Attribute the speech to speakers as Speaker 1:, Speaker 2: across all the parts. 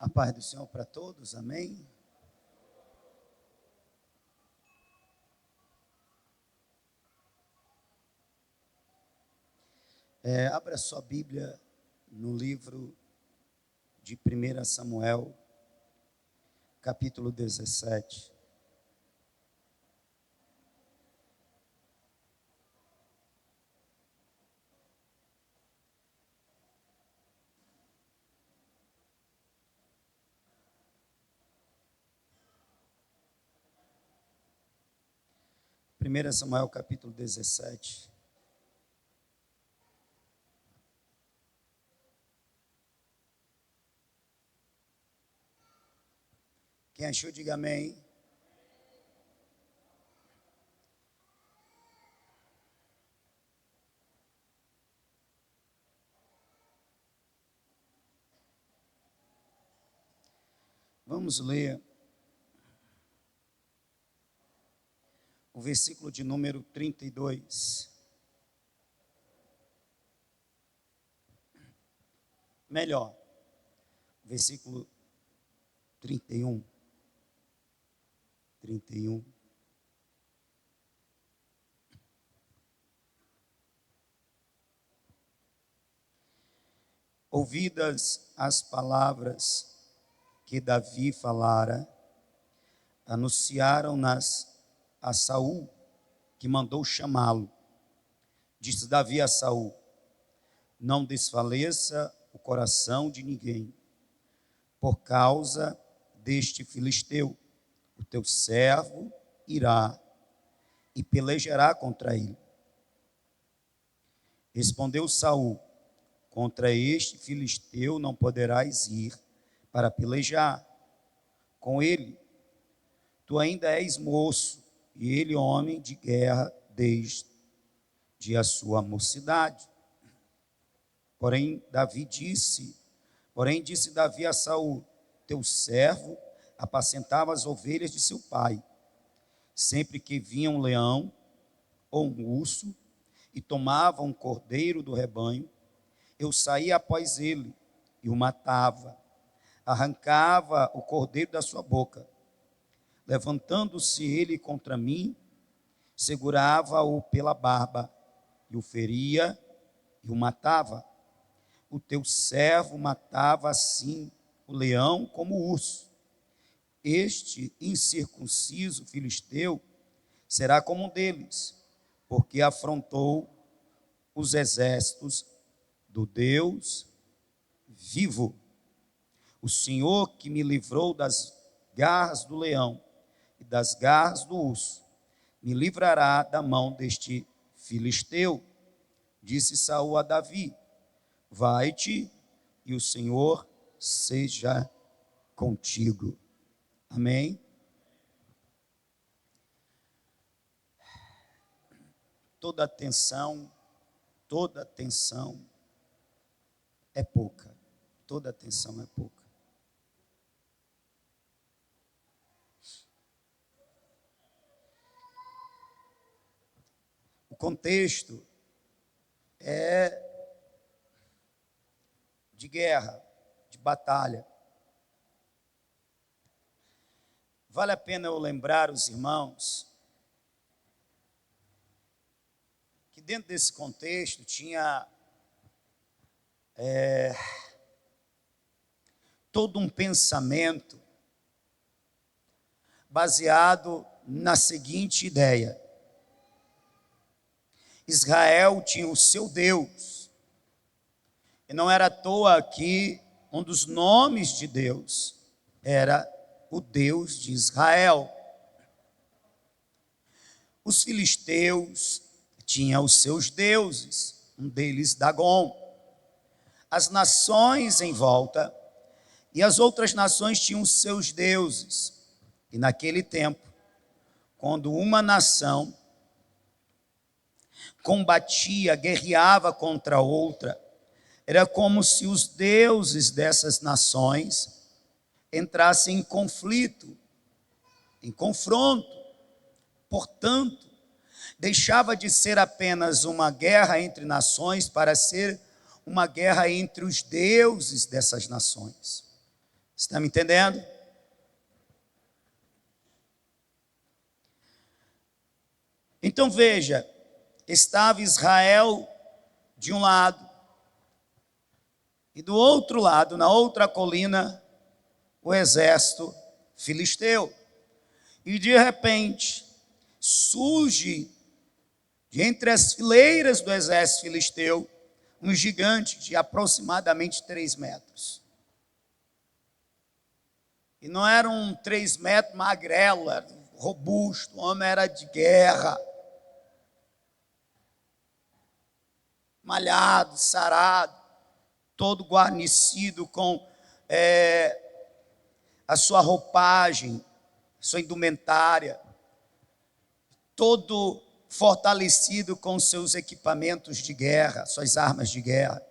Speaker 1: A paz do Senhor para todos, amém? Abra sua Bíblia no livro de 1 Samuel, capítulo 17. Primeira Samuel, capítulo 17. Quem achou, diga amém. Vamos ler o versículo de número 32. Melhor, versículo 31. 31. Ouvidas as palavras que Davi falara, anunciaram-nas a Saul, que mandou chamá-lo. Disse Davi a Saul: não desfaleça o coração de ninguém, por causa deste filisteu. O teu servo irá e pelejará contra ele. Respondeu Saul: contra este filisteu não poderás ir para pelejar com ele. Tu ainda és moço, e ele homem de guerra desde a sua mocidade. Porém disse Davi a Saul: teu servo apacentava as ovelhas de seu pai. Sempre que vinha um leão ou um urso e tomava um cordeiro do rebanho, eu saía após ele e o matava, arrancava o cordeiro da sua boca. Levantando-se ele contra mim, segurava-o pela barba e o feria e o matava. O teu servo matava assim o leão como o urso. Este incircunciso filisteu será como um deles, porque afrontou os exércitos do Deus vivo. O Senhor que me livrou das garras do leão e das garras do urso, me livrará da mão deste filisteu. Disse Saul a Davi: vai-te e o Senhor seja contigo. Amém? Toda atenção é pouca. Toda atenção é pouca. O contexto é de guerra, de batalha. Vale a pena eu lembrar os irmãos que dentro desse contexto tinha todo um pensamento baseado na seguinte ideia: Israel tinha o seu Deus, e não era à toa que um dos nomes de Deus era o Deus de Israel. Os filisteus tinham os seus deuses, um deles Dagom. As nações em volta e as outras nações tinham os seus deuses. E naquele tempo, quando uma nação combatia, guerreava contra outra, era como se os deuses dessas nações entrassem em conflito, em confronto. Portanto, deixava de ser apenas uma guerra entre nações para ser uma guerra entre os deuses dessas nações. Você está me entendendo? Então veja, estava Israel de um lado, e do outro lado, na outra colina, o exército filisteu. E de repente, surge de entre as fileiras do exército filisteu um gigante de aproximadamente 3 metros. E não era um 3 metros magrelo, era robusto, o homem era de guerra, malhado, sarado, todo guarnecido com a sua roupagem, sua indumentária, todo fortalecido com seus equipamentos de guerra, suas armas de guerra.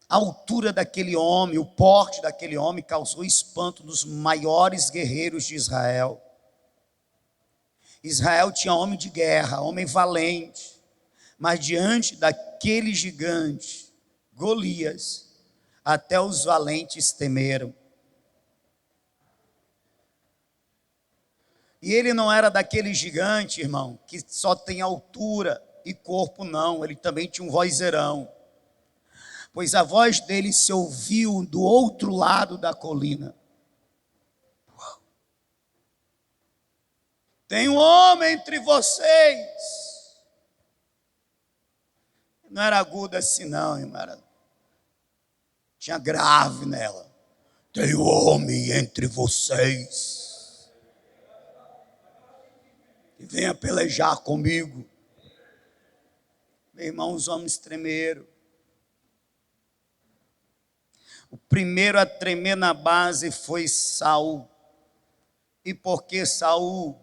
Speaker 1: A altura daquele homem, o porte daquele homem causou espanto nos maiores guerreiros de Israel. Israel tinha homem de guerra, homem valente, mas diante daquele gigante, Golias, até os valentes temeram. E ele não era daquele gigante, irmão, que só tem altura e corpo, não. Ele também tinha um vozeirão, pois a voz dele se ouviu do outro lado da colina. Tem um homem entre vocês. Não era aguda assim não, irmão. Tinha grave nela. Tem um homem entre vocês. E venha pelejar comigo. Meu irmão, os homens tremeram. O primeiro a tremer na base foi Saul. E por que Saul?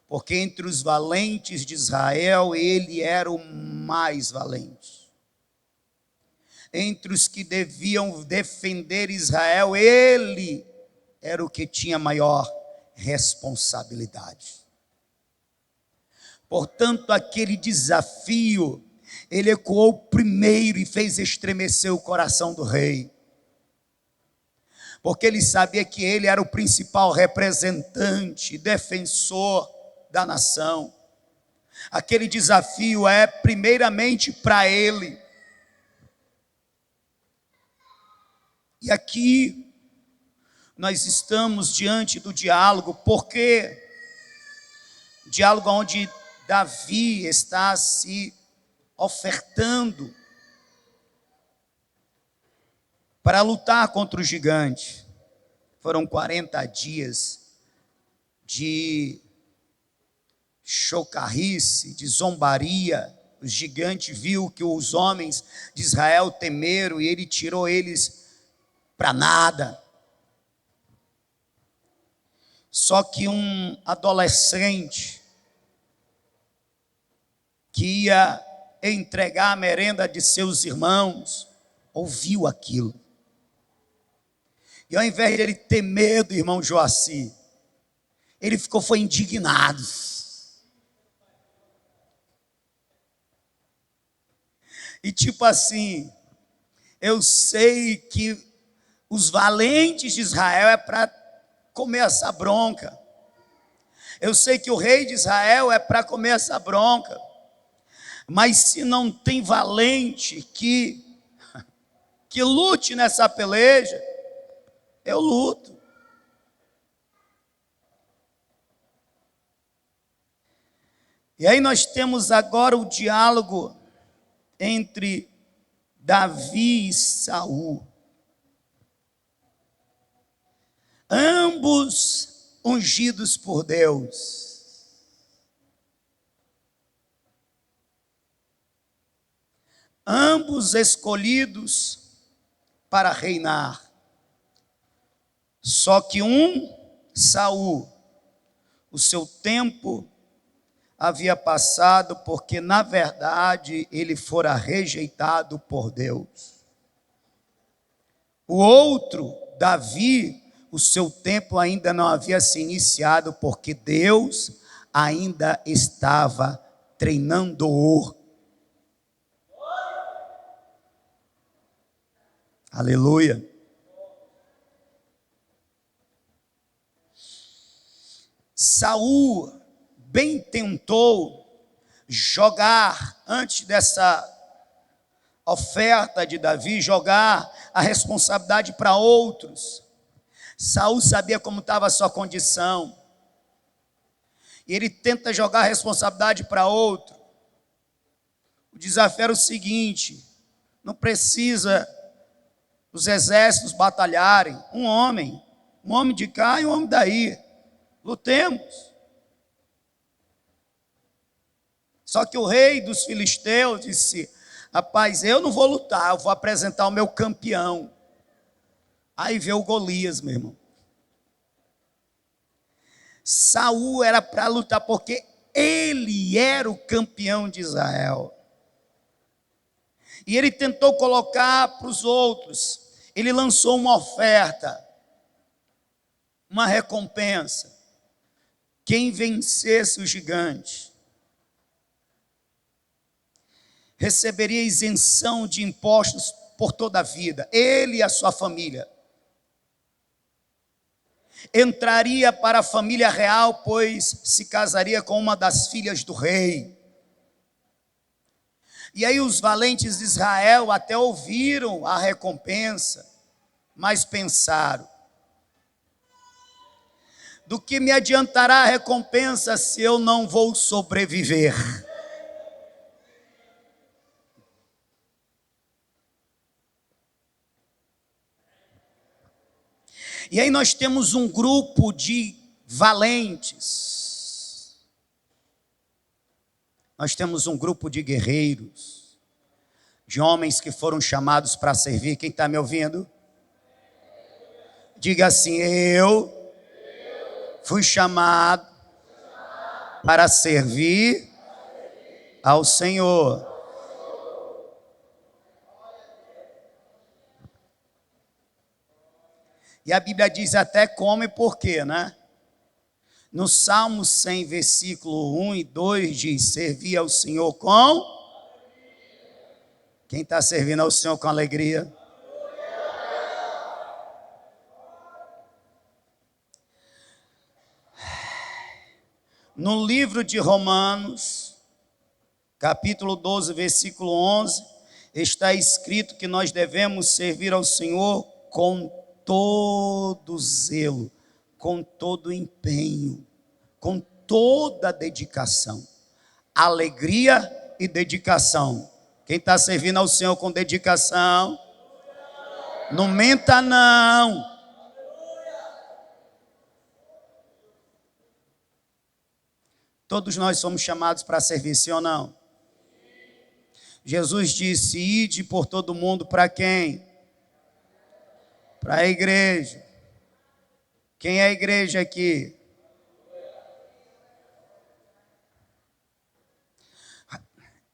Speaker 1: Porque entre os valentes de Israel, ele era o mais valente. Entre os que deviam defender Israel, ele era o que tinha maior responsabilidade. Portanto, aquele desafio, ele ecoou primeiro e fez estremecer o coração do rei. Porque ele sabia que ele era o principal representante, defensor da nação. Aquele desafio é primeiramente para ele. E aqui nós estamos diante do diálogo, porque diálogo onde Davi está se ofertando para lutar contra o gigante. Foram 40 dias de chocarrice, de zombaria. O gigante viu que os homens de Israel temeram e ele tirou eles para nada. Só que um adolescente que ia entregar a merenda de seus irmãos ouviu aquilo. E ao invés de ele ter medo, irmão Joaci, ele foi indignado. E tipo assim, eu sei que os valentes de Israel é para comer essa bronca. Eu sei que o rei de Israel é para comer essa bronca. Mas se não tem valente que lute nessa peleja, eu luto. E aí nós temos agora o diálogo entre Davi e Saul. Ambos ungidos por Deus. Ambos escolhidos para reinar. Só que Saul, o seu tempo havia passado, porque na verdade ele fora rejeitado por Deus. O outro, Davi, o seu tempo ainda não havia se iniciado, porque Deus ainda estava treinando-o. Aleluia. Saul bem tentou jogar, antes dessa oferta de Davi, jogar a responsabilidade para outros. Saul sabia como estava a sua condição. E ele tenta jogar a responsabilidade para outro. O desafio era o seguinte: não precisa os exércitos batalharem. Um homem de cá e um homem daí. Lutemos. Só que o rei dos filisteus disse: rapaz, eu não vou lutar, eu vou apresentar o meu campeão. Aí veio o Golias, meu irmão. Saul era para lutar porque ele era o campeão de Israel. E ele tentou colocar para os outros. Ele lançou uma oferta, uma recompensa. Quem vencesse o gigante receberia isenção de impostos por toda a vida, ele e a sua família. Entraria para a família real, pois se casaria com uma das filhas do rei. E aí os valentes de Israel até ouviram a recompensa, mas pensaram: do que me adiantará a recompensa se eu não vou sobreviver? E aí nós temos um grupo de valentes. Nós temos um grupo de guerreiros, de homens que foram chamados para servir. Quem está me ouvindo? Diga assim: eu fui chamado para servir ao Senhor. E a Bíblia diz até como e porquê, né? No Salmo 100, versículo 1 e 2 diz: servir ao Senhor com... Quem está servindo ao Senhor com alegria? No livro de Romanos, capítulo 12, versículo 11, está escrito que nós devemos servir ao Senhor com todo zelo, com todo empenho, com toda dedicação, alegria e dedicação. Quem está servindo ao Senhor com dedicação, não menta não. Todos nós somos chamados para servir, sim ou não? Jesus disse: ide por todo mundo, para quem? Para a igreja. Quem é a igreja aqui?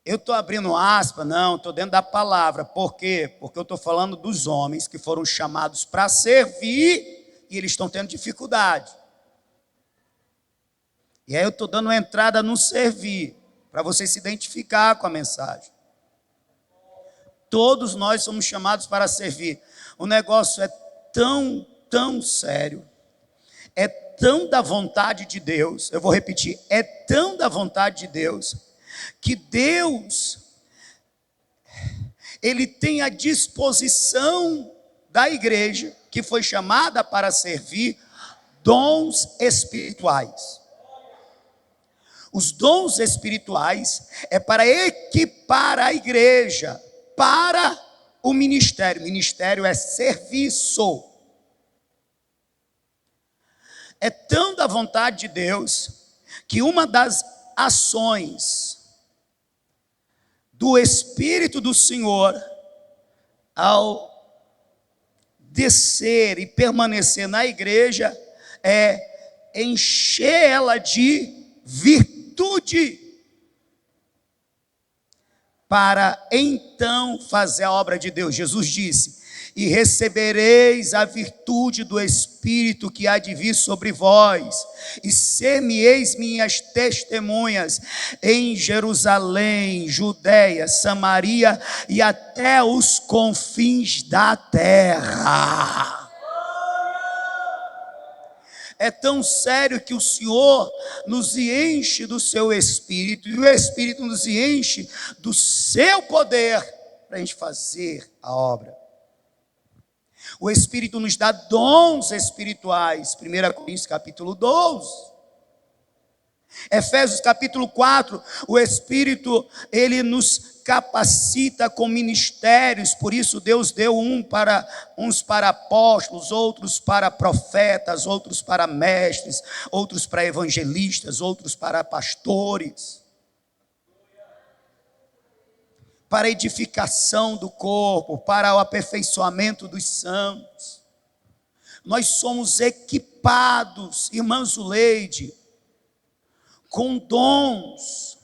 Speaker 1: Eu estou abrindo aspas, não, estou dentro da palavra. Por quê? Porque eu estou falando dos homens que foram chamados para servir e eles estão tendo dificuldade. E aí eu estou dando uma entrada no servir, para você se identificar com a mensagem. Todos nós somos chamados para servir. O negócio é tão sério, é tão da vontade de Deus, eu vou repetir, é tão da vontade de Deus, que Deus, Ele tem a disposição da igreja, que foi chamada para servir, dons espirituais. Os dons espirituais é para equipar a igreja para o ministério. Ministério é serviço. É tão da vontade de Deus que uma das ações do Espírito do Senhor ao descer e permanecer na igreja é encher ela de virtude, para então fazer a obra de Deus. Jesus disse: e recebereis a virtude do Espírito que há de vir sobre vós, e ser-me-eis minhas testemunhas em Jerusalém, Judeia, Samaria e até os confins da terra. É tão sério que o Senhor nos enche do seu Espírito, e o Espírito nos enche do seu poder para a gente fazer a obra. O Espírito nos dá dons espirituais, 1 Coríntios capítulo 12. Efésios capítulo 4, o Espírito, ele nos capacita com ministérios, por isso Deus deu uns para apóstolos, outros para profetas, outros para mestres, outros para evangelistas, outros para pastores, para edificação do corpo, para o aperfeiçoamento dos santos. Nós somos equipados, irmã Zuleide, com dons.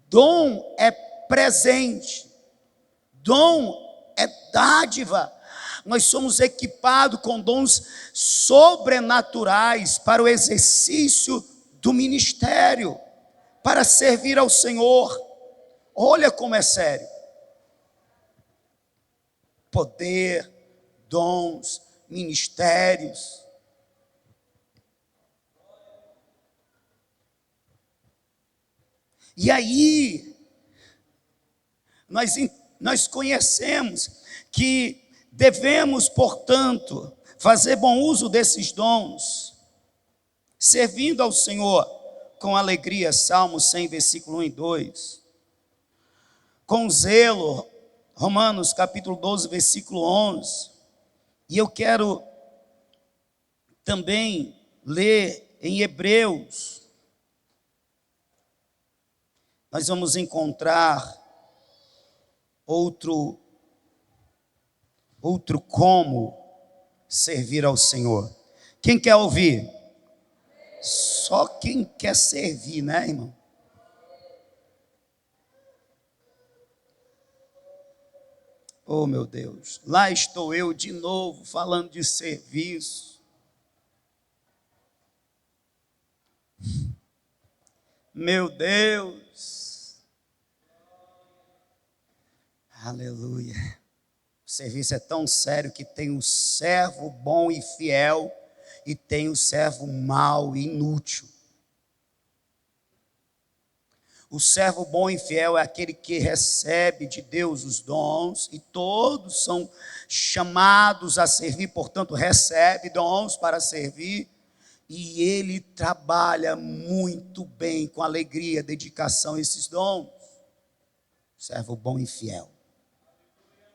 Speaker 1: Dom é presente, dom é dádiva. Nós somos equipados com dons sobrenaturais para o exercício do ministério, para servir ao Senhor. Olha como é sério. Poder, dons, ministérios. E aí, nós conhecemos que devemos, portanto, fazer bom uso desses dons, servindo ao Senhor com alegria, Salmo 100, versículo 1 e 2, com zelo, Romanos capítulo 12, versículo 11, e eu quero também ler em Hebreus. Nós vamos encontrar outro como servir ao Senhor. Quem quer ouvir? Só quem quer servir, né, irmão? Oh, meu Deus, lá estou eu de novo falando de serviço. Meu Deus. Aleluia. O serviço é tão sério que tem o servo bom e fiel e tem o servo mau e inútil. O servo bom e fiel é aquele que recebe de Deus os dons, e todos são chamados a servir, portanto, recebe dons para servir, e ele trabalha muito bem, com alegria, dedicação a esses dons. Servo bom e fiel.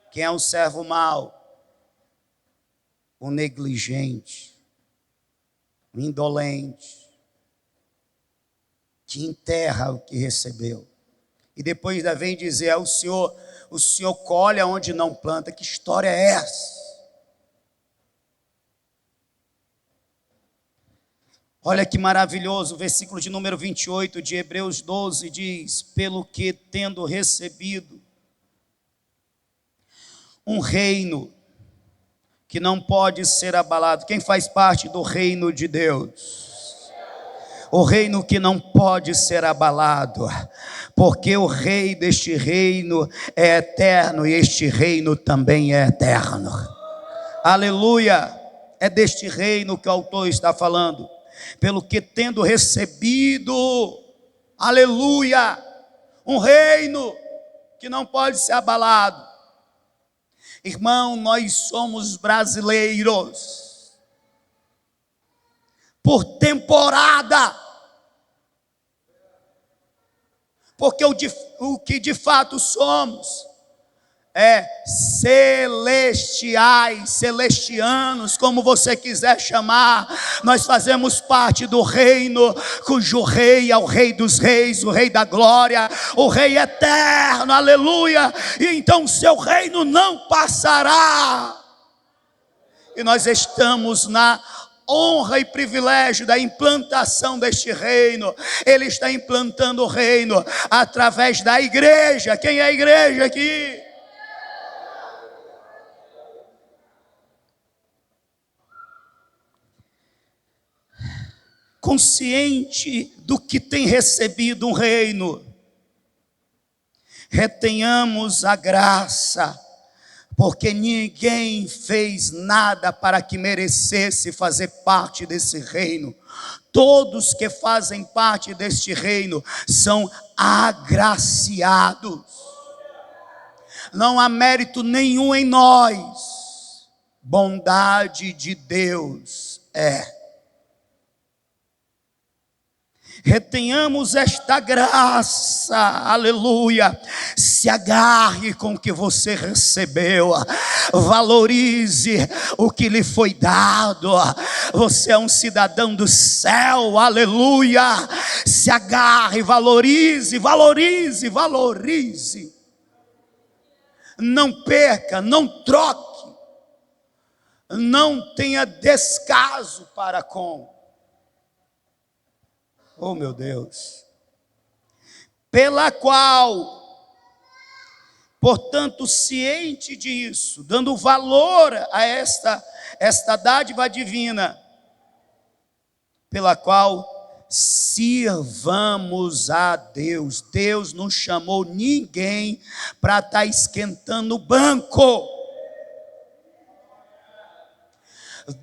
Speaker 1: Quem é o servo mau? O negligente, o indolente, que enterra o que recebeu. E depois ainda vem dizer: o Senhor colhe onde não planta. Que história é essa? Olha que maravilhoso, o versículo de número 28 de Hebreus 12 diz: pelo que tendo recebido um reino que não pode ser abalado. Quem faz parte do reino de Deus? O reino que não pode ser abalado, porque o rei deste reino é eterno e este reino também é eterno. Aleluia! É deste reino que o autor está falando. Pelo que tendo recebido, aleluia, um reino que não pode ser abalado. Irmão, nós somos brasileiros por temporada, porque o que de fato somos é celestiais, celestianos, como você quiser chamar. Nós fazemos parte do reino cujo rei é o Rei dos Reis, o Rei da Glória, o Rei eterno, aleluia. E então seu reino não passará, e nós estamos na honra e privilégio da implantação deste reino. Ele está implantando o reino através da igreja. Quem é a igreja aqui? consciente do que tem recebido um reino, retenhamos a graça, porque ninguém fez nada para que merecesse fazer parte desse reino. Todos que fazem parte deste reino são agraciados. Não há mérito nenhum em nós. Bondade de Deus é. Retenhamos esta graça, aleluia. Se agarre com o que você recebeu, valorize o que lhe foi dado. Você é um cidadão do céu, aleluia. Se agarre, valorize, valorize, valorize. Não perca, não troque, não tenha descaso para com. Oh, meu Deus. Pela qual, portanto, ciente disso, dando valor a esta dádiva divina, pela qual sirvamos a Deus. Deus não chamou ninguém para estar esquentando o banco.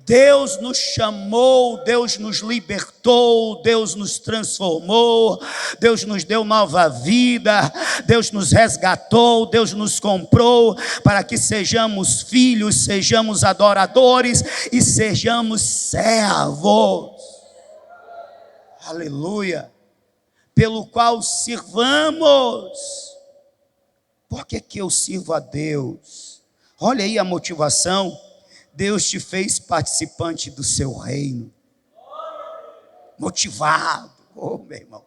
Speaker 1: Deus nos chamou, Deus nos libertou, Deus nos transformou, Deus nos deu nova vida, Deus nos resgatou, Deus nos comprou para que sejamos filhos, sejamos adoradores e sejamos servos. Aleluia. Pelo qual sirvamos. Por que eu sirvo a Deus? Olha aí a motivação. Deus te fez participante do seu reino. Motivado. Oh, meu irmão.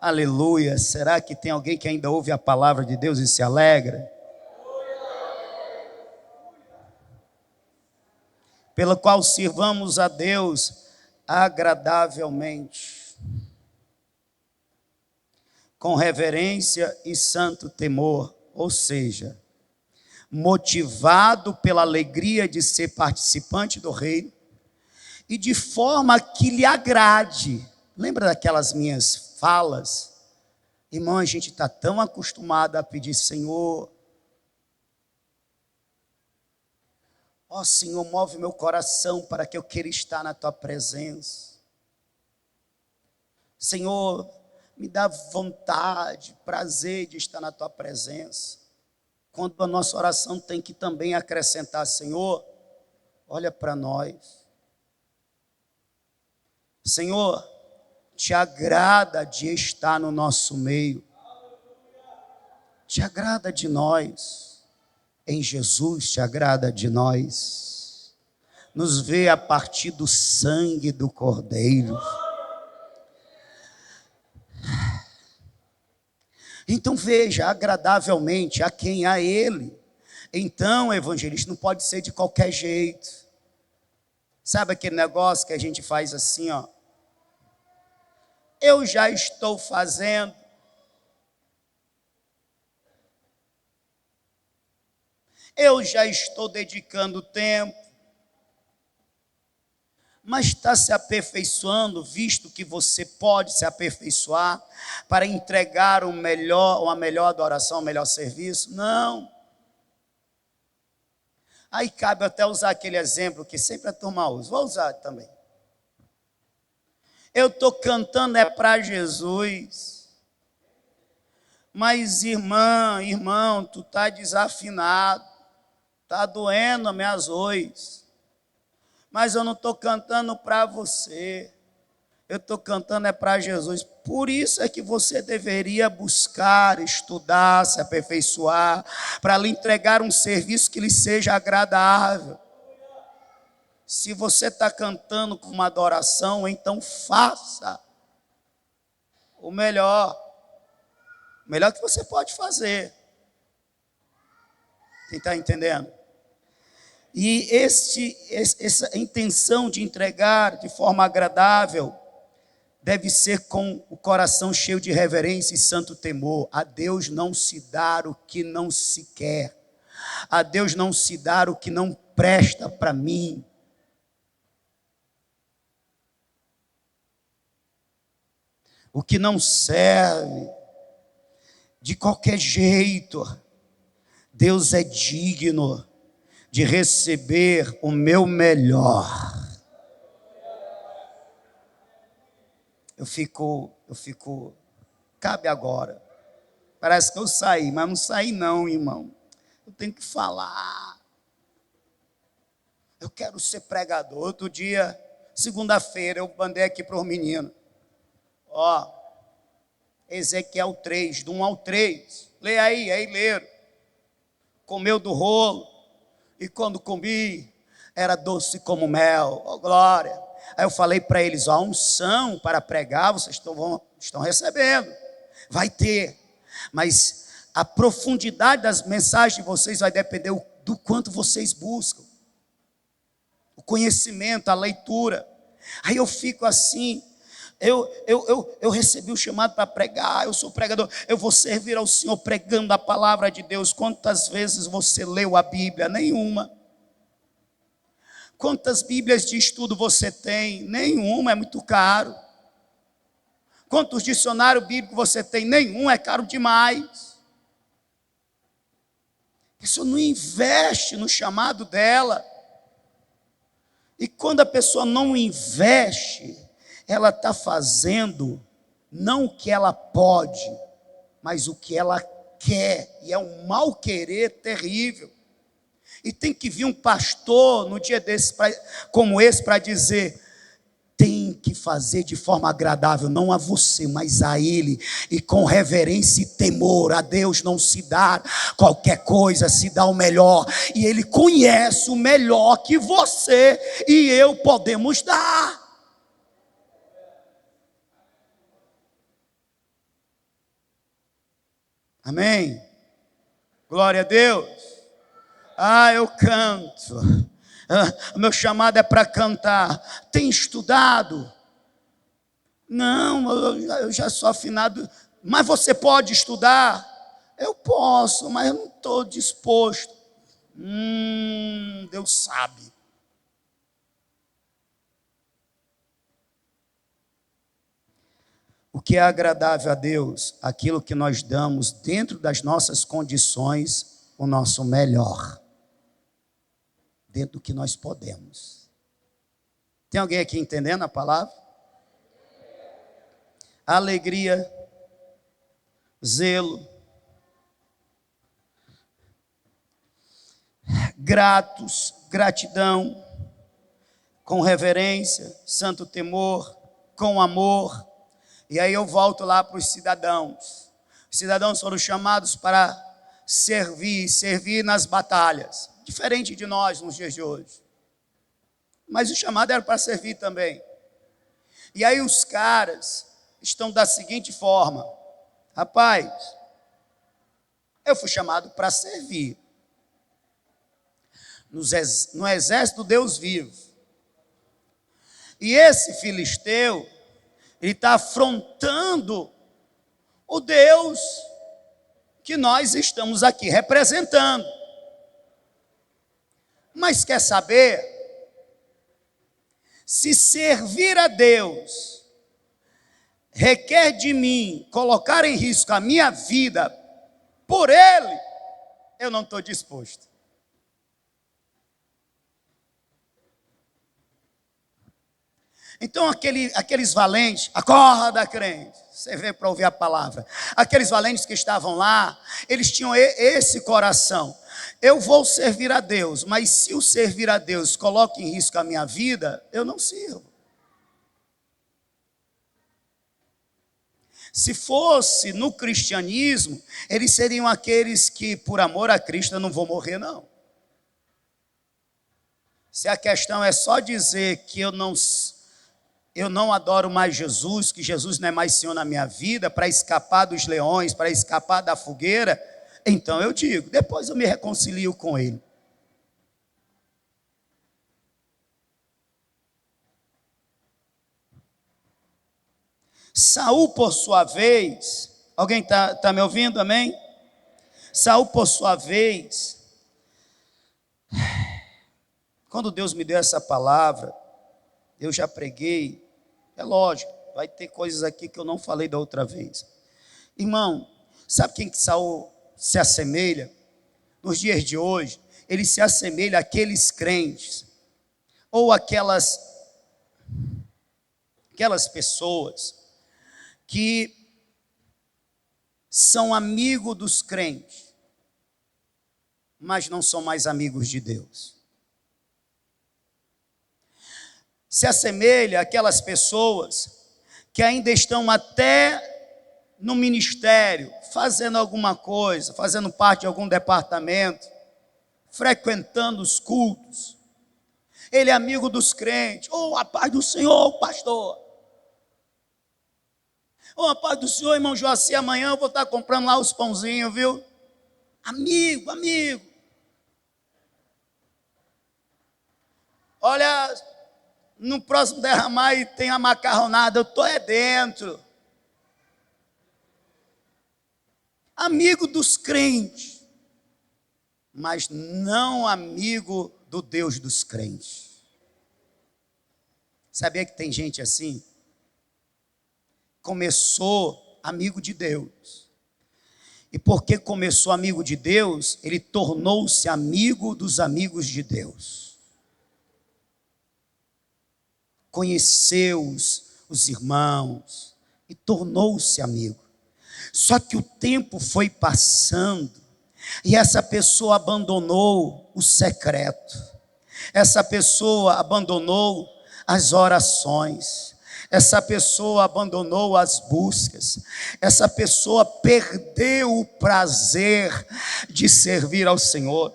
Speaker 1: Aleluia. Será que tem alguém que ainda ouve a palavra de Deus e se alegra? Pela qual sirvamos a Deus agradavelmente, com reverência e santo temor, ou seja, motivado pela alegria de ser participante do reino e de forma que lhe agrade. Lembra daquelas minhas falas? Irmão, a gente está tão acostumado a pedir: Senhor, ó Senhor, move meu coração para que eu queira estar na tua presença. Senhor, me dá vontade, prazer de estar na tua presença. Quando a nossa oração tem que também acrescentar: Senhor, olha para nós. Senhor, te agrada de estar no nosso meio. Te agrada de nós. Em Jesus te agrada de nós. Nos vê a partir do sangue do Cordeiro. Então veja, agradavelmente a quem? A Ele. Então, evangelista, não pode ser de qualquer jeito. Sabe aquele negócio que a gente faz assim, ó? Eu já estou fazendo. Eu já estou dedicando tempo. Mas está se aperfeiçoando, visto que você pode se aperfeiçoar para entregar uma melhor adoração, um melhor serviço? Não. Aí cabe até usar aquele exemplo que sempre a turma usa. Vou usar também. Eu estou cantando para Jesus. Mas irmão, tu está desafinado. Está doendo as minhas ois. Mas eu não estou cantando para você, eu estou cantando para Jesus. Por isso é que você deveria buscar, estudar, se aperfeiçoar, para lhe entregar um serviço que lhe seja agradável. Se você está cantando com uma adoração, então faça o melhor que você pode fazer. Quem está entendendo? E essa intenção de entregar de forma agradável deve ser com o coração cheio de reverência e santo temor. A Deus não se dar o que não se quer. A Deus não se dar o que não presta para mim. o que não serve, de qualquer jeito, Deus é digno de receber o meu melhor. Eu fico, cabe agora. Parece que eu saí, mas não saí não, irmão. Eu tenho que falar. Eu quero ser pregador. Outro dia, segunda-feira, eu mandei aqui para os meninos. Ezequiel 3, do 1 ao 3. Lê aí leram. Comeu do rolo, e quando comi, era doce como mel. Glória. Aí eu falei para eles, a unção para pregar, vocês estão recebendo. Vai ter. Mas a profundidade das mensagens de vocês vai depender do quanto vocês buscam. O conhecimento, a leitura. Aí eu fico assim, eu recebi o chamado para pregar, eu sou pregador, eu vou servir ao Senhor pregando a palavra de Deus. Quantas vezes você leu a Bíblia? Nenhuma. Quantas Bíblias de estudo você tem? Nenhuma, é muito caro. Quantos dicionários bíblicos você tem? Nenhum, é caro demais. A pessoa não investe no chamado dela. E quando a pessoa não investe, ela está fazendo não o que ela pode, mas o que ela quer. E é um mal querer terrível. E tem que vir um pastor no dia desse, como esse, para dizer: tem que fazer de forma agradável, não a você, mas a Ele, e com reverência e temor. A Deus não se dá qualquer coisa, se dá o melhor, e Ele conhece o melhor que você e eu podemos dar. Amém? Glória a Deus. Eu canto. O meu chamado é para cantar. Tem estudado? Não, eu já sou afinado. Mas você pode estudar? Eu posso, mas eu não estou disposto. Deus sabe. O que é agradável a Deus? Aquilo que nós damos dentro das nossas condições, o nosso melhor. Dentro do que nós podemos. Tem alguém aqui entendendo a palavra? Alegria, zelo, gratidão, com reverência, santo temor, com amor. E aí eu volto lá para os cidadãos. Os cidadãos foram chamados para servir nas batalhas. Diferente de nós nos dias de hoje. Mas o chamado era para servir também. E aí os caras estão da seguinte forma: rapaz, eu fui chamado para servir no exército do Deus vivo. E esse filisteu, ele está afrontando o Deus que nós estamos aqui representando. Mas quer saber? Se servir a Deus requer de mim colocar em risco a minha vida por Ele, eu não estou disposto. Então aqueles valentes, acorda crente, você veio para ouvir a palavra. Aqueles valentes que estavam lá, eles tinham esse coração: eu vou servir a Deus, mas se o servir a Deus coloca em risco a minha vida, eu não sirvo. Se fosse no cristianismo, eles seriam aqueles que, por amor a Cristo, eu não vou morrer, não. Se a questão é só dizer que eu não adoro mais Jesus, que Jesus não é mais Senhor na minha vida, para escapar dos leões, para escapar da fogueira, então eu digo, depois eu me reconcilio com Ele. Saul, por sua vez, alguém está me ouvindo, amém? Saul, por sua vez, quando Deus me deu essa palavra, eu já preguei, é lógico, vai ter coisas aqui que eu não falei da outra vez. Irmão, sabe quem que Saul se assemelha? Nos dias de hoje, ele se assemelha àqueles crentes, ou aquelas pessoas que são amigos dos crentes, mas não são mais amigos de Deus. Se assemelha àquelas pessoas que ainda estão até no ministério, fazendo alguma coisa, fazendo parte de algum departamento, frequentando os cultos. Ele é amigo dos crentes. Oh, a paz do Senhor, pastor. Oh, a paz do Senhor, irmão Joaci, amanhã eu vou estar comprando lá os pãozinhos, viu? Amigo. Olha, no próximo derramar e tem a macarronada, eu estou dentro. Amigo dos crentes, mas não amigo do Deus dos crentes. Sabia que tem gente assim? Começou amigo de Deus. E porque começou amigo de Deus, ele tornou-se amigo dos amigos de Deus. Conheceu os irmãos e tornou-se amigo. Só que o tempo foi passando e essa pessoa abandonou o secreto. Essa pessoa abandonou as orações. Essa pessoa abandonou as buscas. Essa pessoa perdeu o prazer de servir ao Senhor.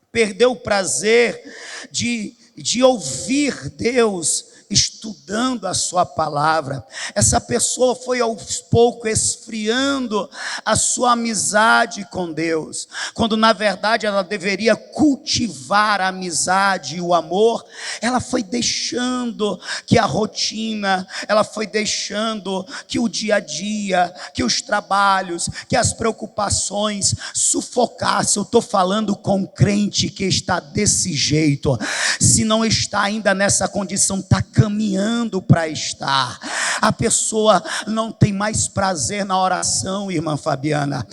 Speaker 1: Perdeu o prazer de ouvir Deus estudando a sua palavra. Essa pessoa foi aos poucos esfriando a sua amizade com Deus, quando na verdade ela deveria cultivar a amizade e o amor. Ela foi deixando que a rotina, ela foi deixando que o dia a dia, que os trabalhos, que as preocupações sufocassem. Eu estou falando com um crente que está desse jeito. Se não está ainda nessa condição, está caminhando para estar. A pessoa não tem mais prazer na oração, irmã Fabiana.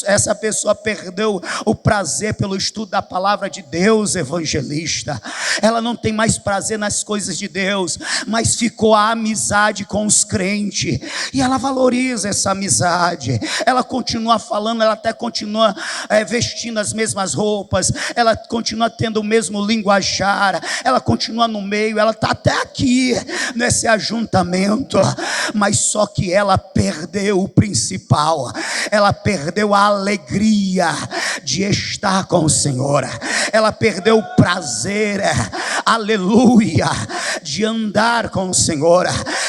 Speaker 1: Essa pessoa perdeu o prazer pelo estudo da palavra de Deus, evangelista. Ela não tem mais prazer nas coisas de Deus, mas ficou a amizade com os crentes. E ela valoriza essa amizade. Ela continua falando, ela até continua vestindo as mesmas roupas, ela continua tendo o mesmo linguajar, ela continua no meio, ela está até aqui nesse ajuntamento, mas só que ela perdeu o principal. Ela perdeu a alegria de estar com o Senhor. Ela perdeu o prazer, aleluia, de andar com o Senhor.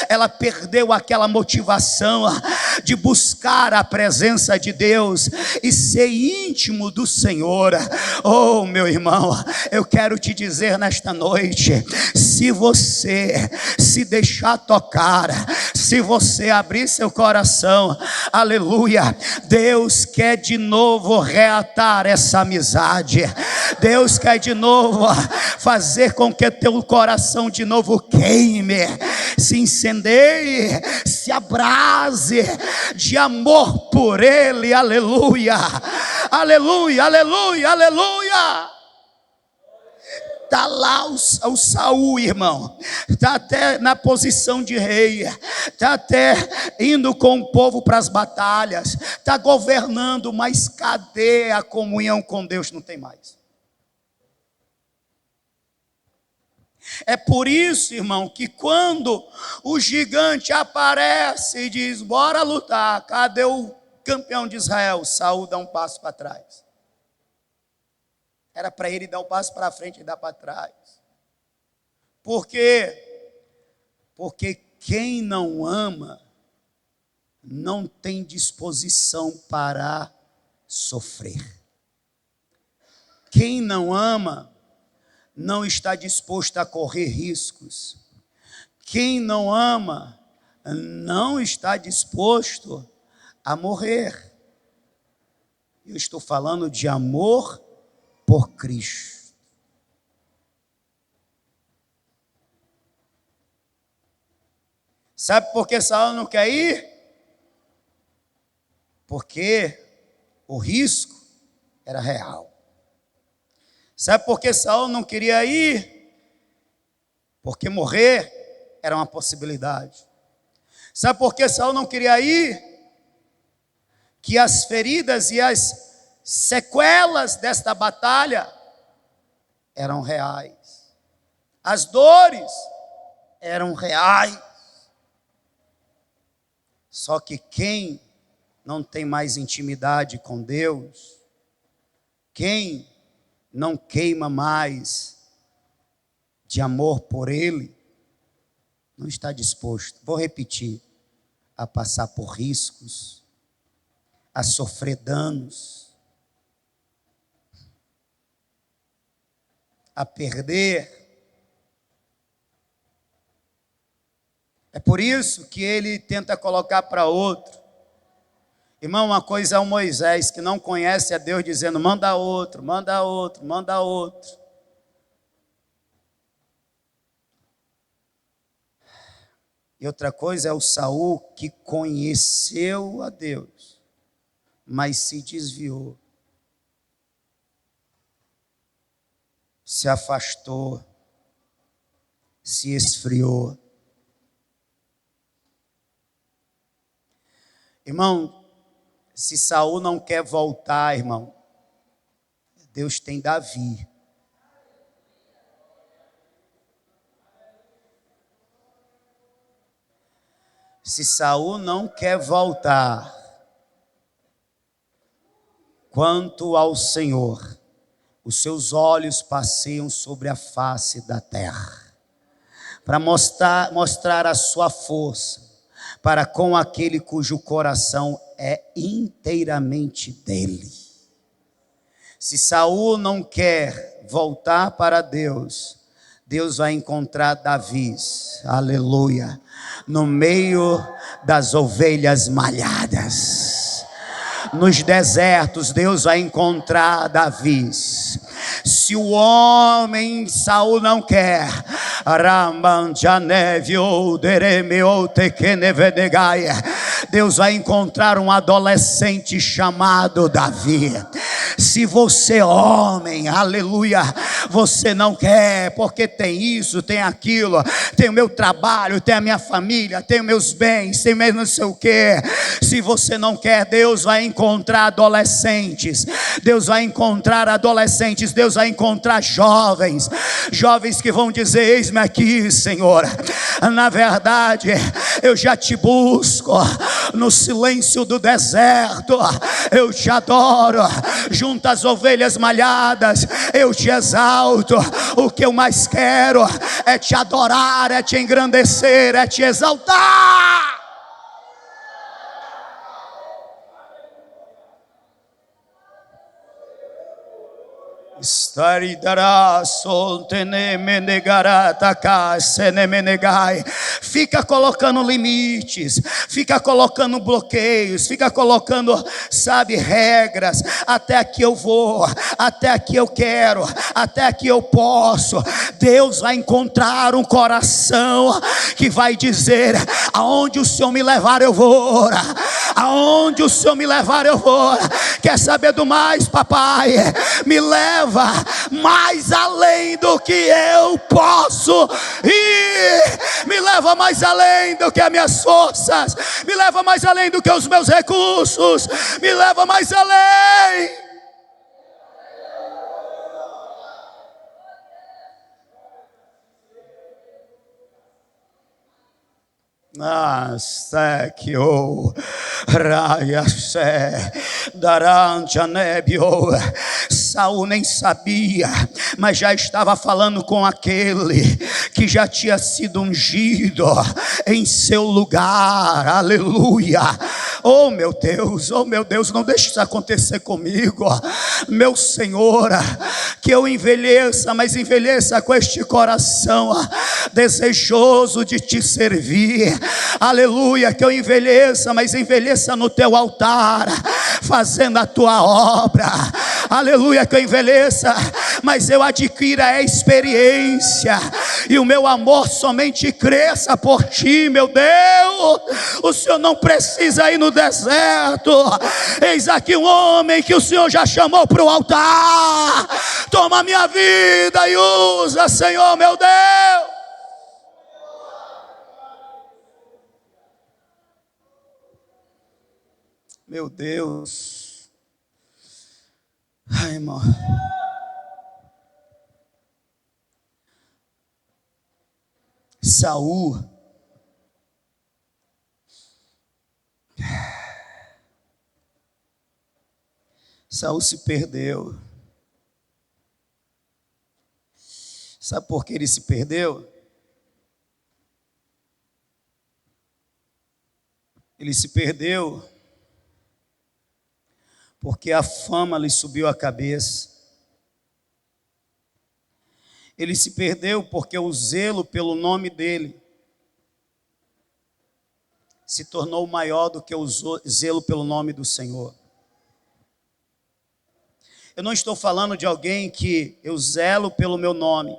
Speaker 1: Ela perdeu aquela motivação de buscar a presença de Deus e ser íntimo do Senhor. Oh, meu irmão, eu quero te dizer nesta noite, se você se deixar tocar, se você abrir seu coração, aleluia, Deus quer de novo reatar essa amizade. Deus quer de novo fazer com que teu coração de novo queime, se incendeie, se abrase de amor por Ele. Aleluia, aleluia, aleluia, aleluia. Está lá o Saul, irmão, está até na posição de rei, está até indo com o povo para as batalhas, está governando, mas cadê a comunhão com Deus? Não tem mais. É por isso, irmão, que quando o gigante aparece e diz, bora lutar, cadê o campeão de Israel? Saul dá um passo para trás. Era para ele dar um passo para frente e dar para trás. Por quê? Porque quem não ama não tem disposição para sofrer. Quem não ama não está disposto a correr riscos. Quem não ama não está disposto a morrer. Eu estou falando de amor por Cristo. Sabe por que Saul não quer ir? Porque o risco era real. Sabe por que Saul não queria ir? Porque morrer era uma possibilidade. Sabe por que Saul não queria ir? Que as feridas e as sequelas desta batalha eram reais. As dores eram reais. Só que quem não tem mais intimidade com Deus, quem não queima mais de amor por Ele, não está disposto, vou repetir, a passar por riscos, a sofrer danos, a perder. É por isso que ele tenta colocar para outro. Irmão, uma coisa é o Moisés, que não conhece a Deus, dizendo, manda outro, manda outro, manda outro. E outra coisa é o Saul, que conheceu a Deus, mas se desviou, se afastou, se esfriou. Irmão, se Saul não quer voltar, irmão, Deus tem Davi. Se Saul não quer voltar, quanto ao Senhor, os seus olhos passeiam sobre a face da terra, para mostrar a sua força, para com aquele cujo coração é inteiramente dele. Se Saul não quer voltar para Deus, Deus vai encontrar Davi, aleluia, no meio das ovelhas malhadas. Nos desertos, Deus vai encontrar Davi. Se o homem Saul não quer, Deus vai encontrar um adolescente chamado Davi. Se você, homem, aleluia, você não quer, porque tem isso, tem aquilo, tem o meu trabalho, tem a minha família, tem os meus bens, tem mesmo não sei o que. Se você não quer, Deus vai encontrar adolescentes, Deus vai encontrar adolescentes, Deus vai encontrar jovens que vão dizer, eis-me aqui, Senhor, na verdade, eu já te busco, no silêncio do deserto, eu te adoro, junto às ovelhas malhadas, eu te exalto. O que eu mais quero é te adorar, é te engrandecer, é te exaltar. Fica colocando limites, fica colocando bloqueios, fica colocando, sabe, regras. Até aqui eu vou, até aqui eu quero, até aqui eu posso. Deus vai encontrar um coração que vai dizer, aonde o Senhor me levar eu vou, aonde o Senhor me levar eu vou. Quer saber do mais, papai? Me leva mais além do que eu posso ir, me leva mais além do que as minhas forças, me leva mais além do que os meus recursos, me leva mais além. Saul nem sabia, mas já estava falando com aquele que já tinha sido ungido em seu lugar, aleluia. Oh meu Deus, não deixe isso acontecer comigo, meu Senhor, que eu envelheça, mas envelheça com este coração desejoso de te servir, aleluia. Que eu envelheça, mas envelheça no teu altar, fazendo a tua obra, aleluia. Que eu envelheça, mas eu adquira a experiência e o meu amor somente cresça por ti, meu Deus. O Senhor não precisa ir no deserto. Eis aqui um homem que o Senhor já chamou para o altar. Toma minha vida e usa, Senhor, meu Deus. Meu Deus. Ai, irmão. Saul se perdeu. Sabe por que ele se perdeu? Ele se perdeu porque a fama lhe subiu à cabeça. Ele se perdeu porque o zelo pelo nome dele se tornou maior do que o zelo pelo nome do Senhor. Eu não estou falando de alguém que eu zelo pelo meu nome,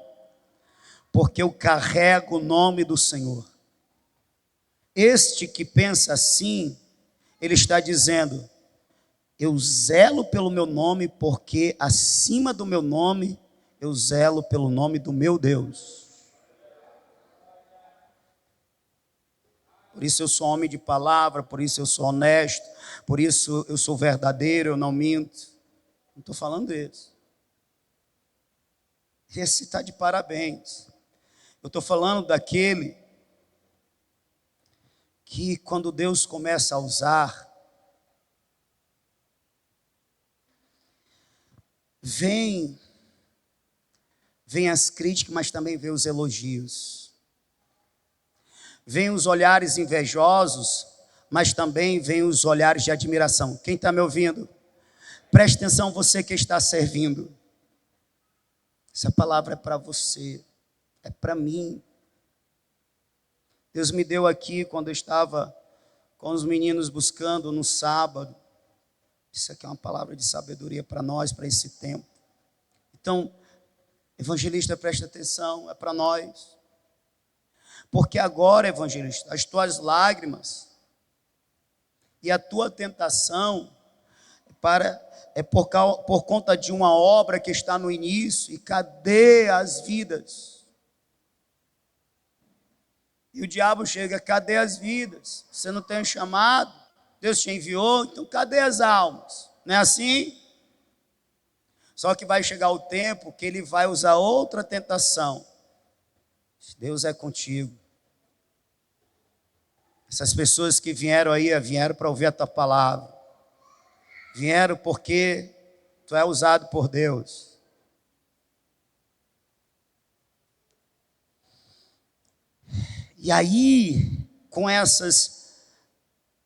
Speaker 1: porque eu carrego o nome do Senhor. Este que pensa assim, ele está dizendo: eu zelo pelo meu nome, porque acima do meu nome, eu zelo pelo nome do meu Deus. Por isso eu sou homem de palavra, por isso eu sou honesto, por isso eu sou verdadeiro, eu não minto. Não estou falando disso. Esse está de parabéns. Eu estou falando daquele que quando Deus começa a usar, vem as críticas, mas também vem os elogios. Vem os olhares invejosos, mas também vem os olhares de admiração. Quem está me ouvindo? Preste atenção, você que está servindo. Essa palavra é para você, é para mim. Deus me deu aqui quando eu estava com os meninos buscando no sábado. Isso aqui é uma palavra de sabedoria para nós, para esse tempo. Então, evangelista, presta atenção, é para nós. Porque agora, evangelista, as tuas lágrimas e a tua tentação é por conta de uma obra que está no início. E cadê as vidas? E o diabo chega: cadê as vidas? Você não tem um chamado? Deus te enviou, então cadê as almas? Não é assim? Só que vai chegar o tempo que ele vai usar outra tentação. Deus é contigo. Essas pessoas que vieram aí, vieram para ouvir a tua palavra. Vieram porque tu é usado por Deus. E aí, com essas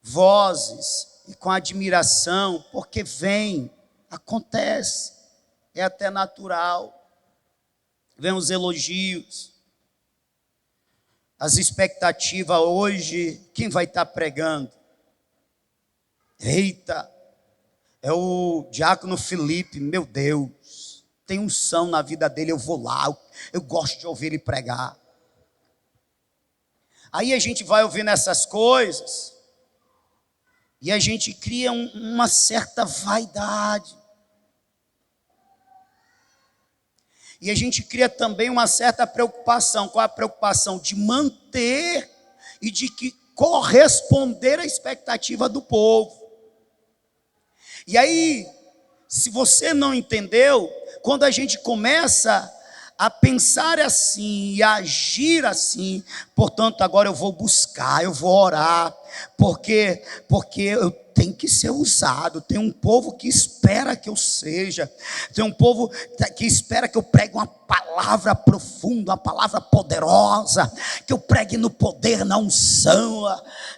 Speaker 1: vozes e com admiração, porque vem, acontece, é até natural. Vem os elogios, as expectativas. Hoje, quem vai estar pregando? Eita, é o diácono Felipe. Meu Deus, tem unção na vida dele, eu vou lá, eu gosto de ouvir ele pregar. Aí a gente vai ouvindo essas coisas e a gente cria uma certa vaidade. E a gente cria também uma certa preocupação. Qual a preocupação? De manter e de corresponder à expectativa do povo. E aí, se você não entendeu, quando a gente começa a pensar assim e a agir assim, portanto, agora eu vou buscar, eu vou orar, porque eu tenho que ser usado. Tem um povo que espera que eu seja, tem um povo que espera que eu pregue uma palavra profunda, uma palavra poderosa, que eu pregue no poder, na unção,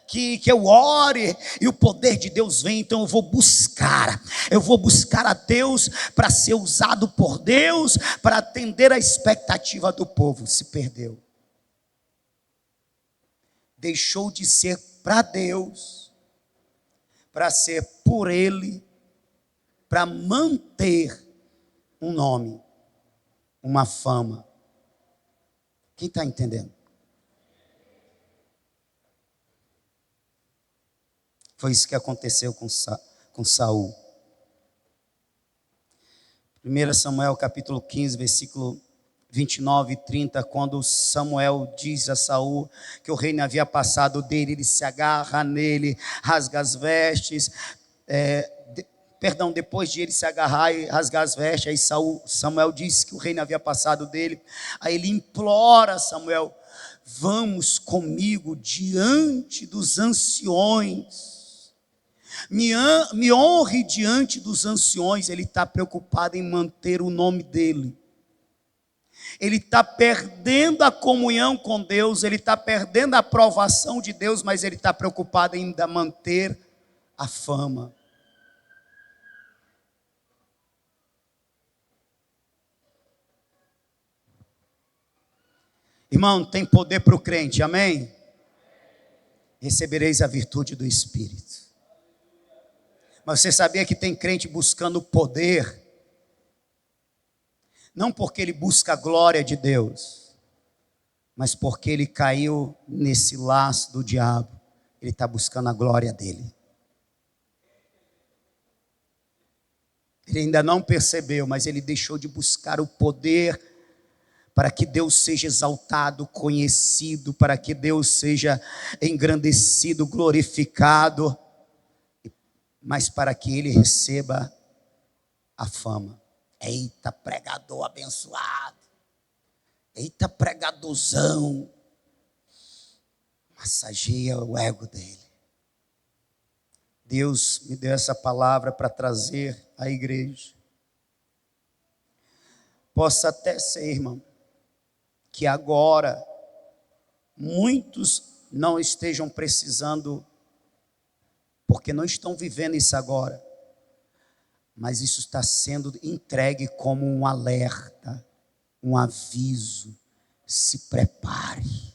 Speaker 1: que eu ore e o poder de Deus vem. Então eu vou buscar a Deus para ser usado por Deus, para atender a expectativa do povo. Se perdeu, deixou de ser para Deus, para ser por Ele, para manter um nome, uma fama. Quem está entendendo? Foi isso que aconteceu com Saul. 1 Samuel capítulo 15, versículo 29 e 30, quando Samuel diz a Saul que o reino havia passado dele, ele se agarra nele, rasga as vestes, depois de ele se agarrar e rasgar as vestes, aí Samuel disse que o reino havia passado dele, aí ele implora a Samuel: vamos comigo diante dos anciões, me honre diante dos anciões. Ele está preocupado em manter o nome dele. Ele está perdendo a comunhão com Deus, ele está perdendo a aprovação de Deus, mas ele está preocupado em ainda manter a fama. Irmão, tem poder para o crente, amém? Recebereis a virtude do Espírito. Mas você sabia que tem crente buscando poder, não porque ele busca a glória de Deus, mas porque ele caiu nesse laço do diabo. Ele está buscando a glória dele. Ele ainda não percebeu, mas ele deixou de buscar o poder para que Deus seja exaltado, conhecido, para que Deus seja engrandecido, glorificado, mas para que ele receba a fama. Eita, pregador abençoado. Eita, pregadorzão. Massageia o ego dele. Deus me deu essa palavra para trazer à igreja. Possa até ser, irmão, que agora muitos não estejam precisando, porque não estão vivendo isso agora, mas isso está sendo entregue como um alerta, um aviso. Se prepare,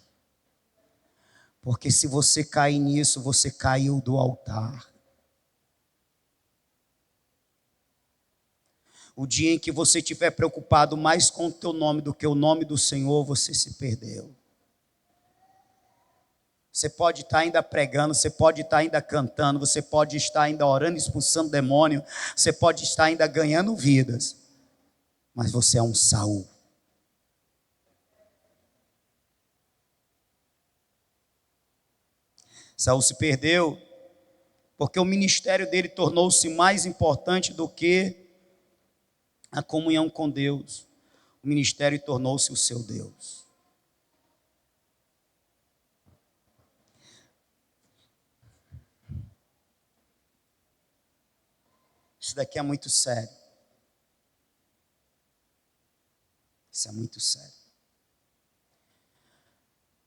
Speaker 1: porque se você cair nisso, você caiu do altar. O dia em que você estiver preocupado mais com o teu nome do que o nome do Senhor, você se perdeu. Você pode estar ainda pregando, você pode estar ainda cantando, você pode estar ainda orando, expulsando demônio, você pode estar ainda ganhando vidas, mas você é um Saul. Saul se perdeu porque o ministério dele tornou-se mais importante do que a comunhão com Deus. O ministério tornou-se o seu Deus. Isso daqui é muito sério. Isso é muito sério.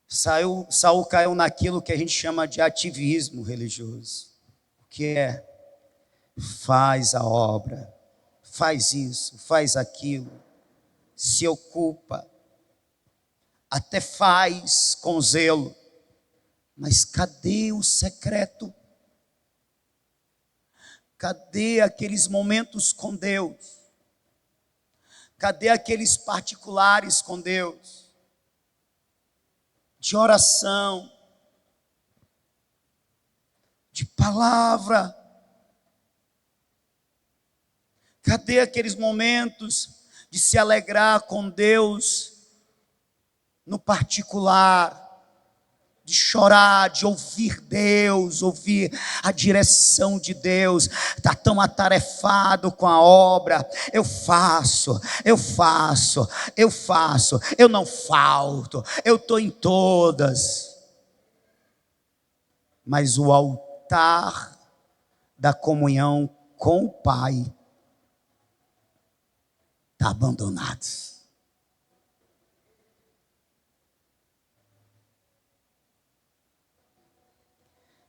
Speaker 1: Saul caiu naquilo que a gente chama de ativismo religioso. O que é? Faz a obra, faz isso, faz aquilo, se ocupa, até faz com zelo, mas cadê o secreto? Cadê aqueles momentos com Deus? Cadê aqueles particulares com Deus? De oração, de palavra. Cadê aqueles momentos de se alegrar com Deus no particular? De chorar, de ouvir Deus, ouvir a direção de Deus. Está tão atarefado com a obra. Eu faço, eu não falto, eu estou em todas. Mas o altar da comunhão com o Pai está abandonado.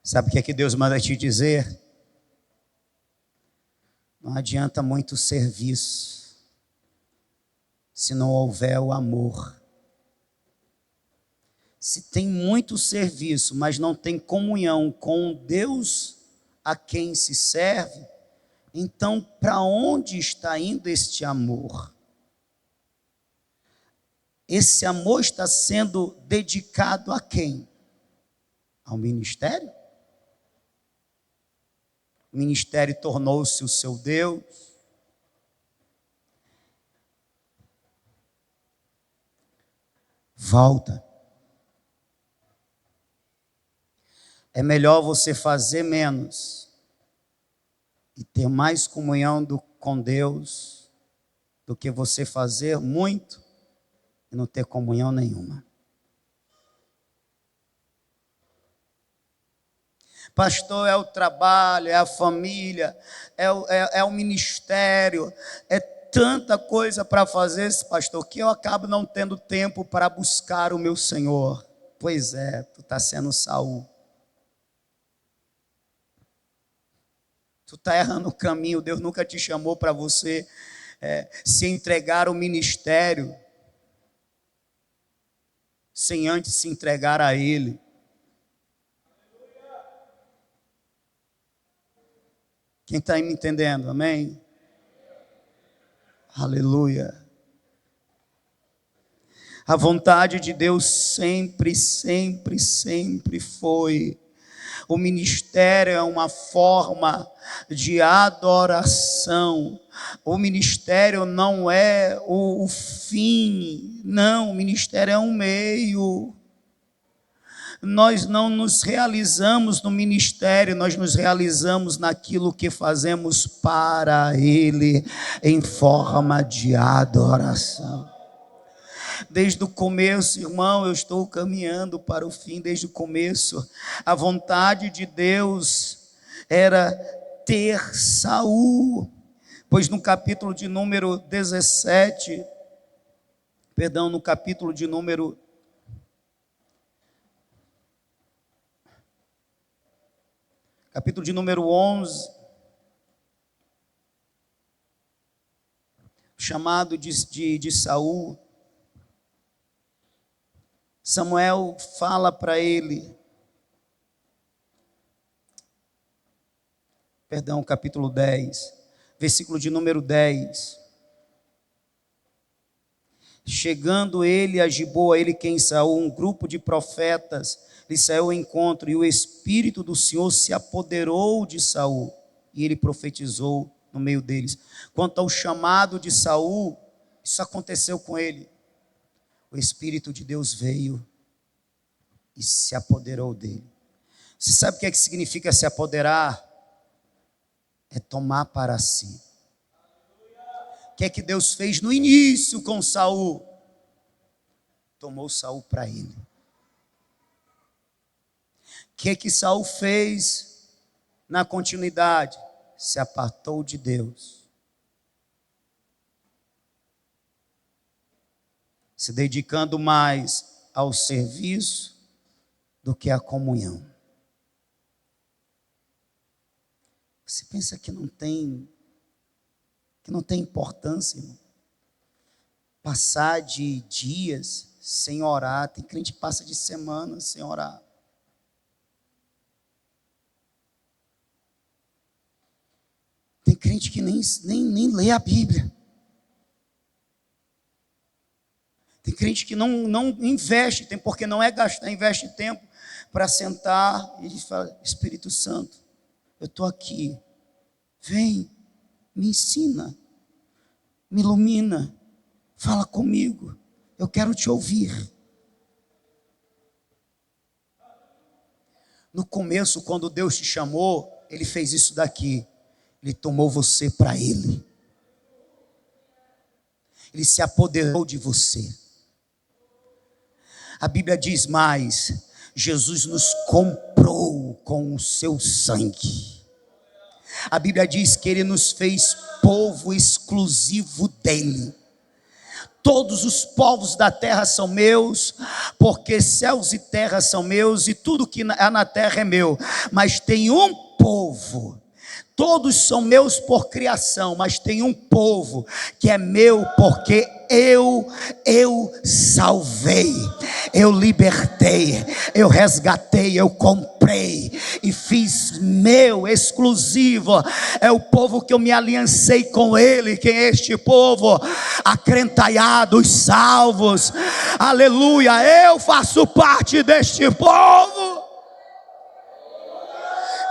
Speaker 1: Sabe o que é que Deus manda te dizer? Não adianta muito serviço se não houver o amor. Se tem muito serviço, mas não tem comunhão com Deus a quem se serve, então para onde está indo este amor? esse amor está sendo dedicado a quem? Ao ministério? O ministério tornou-se o seu Deus. Volta. É melhor você fazer menos e ter mais comunhão com Deus do que você fazer muito e não ter comunhão nenhuma. Pastor, é o trabalho, é a família, é o ministério, é tanta coisa para fazer, pastor, que eu acabo não tendo tempo para buscar o meu Senhor. Pois é, tu está sendo Saul. Tu está errando o caminho. Deus nunca te chamou para você se entregar ao ministério sem antes se entregar a Ele. Quem está aí me entendendo? Amém? Aleluia. A vontade de Deus sempre, sempre, sempre foi. O ministério é uma forma de adoração. O ministério não é o fim. Não, o ministério é um meio. Nós não nos realizamos no ministério, nós nos realizamos naquilo que fazemos para Ele, em forma de adoração. Desde o começo, irmão, eu estou caminhando para o fim, desde o começo. A vontade de Deus era ter Saul, pois no capítulo de número 17, no capítulo de número 11, chamado de Saul, Samuel fala para ele, capítulo 10, versículo de número 10. Chegando ele a Giboa, ele quem Saul, um grupo de profetas lhe saiu ao encontro, e o Espírito do Senhor se apoderou de Saul, e ele profetizou no meio deles. Quanto ao chamado de Saul, isso aconteceu com ele. O Espírito de Deus veio e se apoderou dele. Você sabe o que significa se apoderar? É tomar para si. O que é que Deus fez no início com Saul? Tomou Saul para ele. O que é que Saul fez na continuidade? Se apartou de Deus. Se dedicando mais ao serviço do que à comunhão. Você pensa que não tem importância, irmão? Passar de dias sem orar. Tem crente que passa de semanas sem orar. Tem crente que nem lê a Bíblia. Tem crente que não investe, porque não é gastar, investe tempo para sentar e falar: Espírito Santo, eu estou aqui, vem, me ensina, me ilumina, fala comigo, eu quero te ouvir. No começo, quando Deus te chamou, Ele fez isso daqui. Ele tomou você para Ele. Ele se apoderou de você. A Bíblia diz mais: Jesus nos comprou com o seu sangue. A Bíblia diz que Ele nos fez povo exclusivo dEle. Todos os povos da terra são meus, porque céus e terra são meus, e tudo que há na terra é meu. Mas tem um povo. Todos são meus por criação, mas tem um povo que é meu porque eu salvei, eu libertei, eu resgatei, eu comprei e fiz meu exclusivo. É o povo que eu me aliancei com ele. Quem é este povo? Acrentaiados, salvos, aleluia. Eu faço parte deste povo.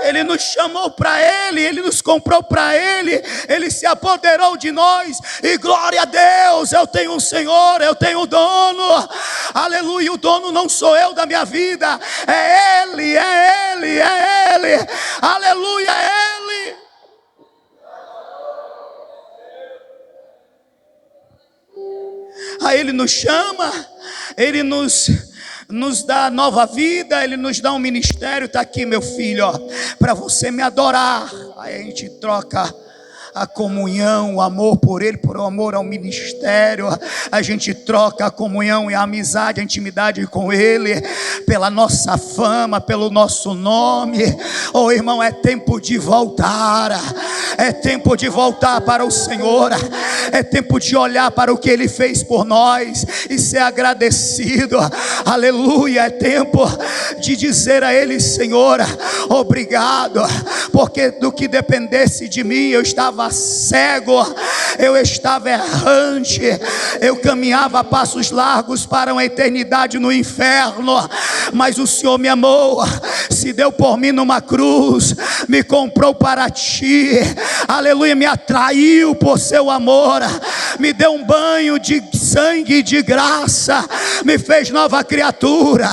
Speaker 1: Ele nos chamou para Ele, Ele nos comprou para Ele, Ele se apoderou de nós, e glória a Deus, eu tenho um Senhor, eu tenho um dono, aleluia. O dono não sou eu da minha vida, é Ele, é Ele, é Ele, aleluia, é Ele. Aí Ele nos chama, Ele nos dá nova vida, Ele nos dá um ministério. Está aqui, meu filho, para você me adorar. Aí a gente troca a comunhão, o amor por Ele, por amor ao ministério. A gente troca a comunhão e a amizade, a intimidade com Ele, pela nossa fama, pelo nosso nome. Oh, irmão, é tempo de voltar. É tempo de voltar para o Senhor. É tempo de olhar para o que Ele fez por nós e ser agradecido. Aleluia. É tempo de dizer a Ele: Senhor, obrigado, porque do que dependesse de mim eu estava cego, eu estava errante, eu caminhava a passos largos para uma eternidade no inferno, mas o Senhor me amou, se deu por mim numa cruz, me comprou para Ti, aleluia, me atraiu por seu amor, me deu um banho de sangue de graça, me fez nova criatura,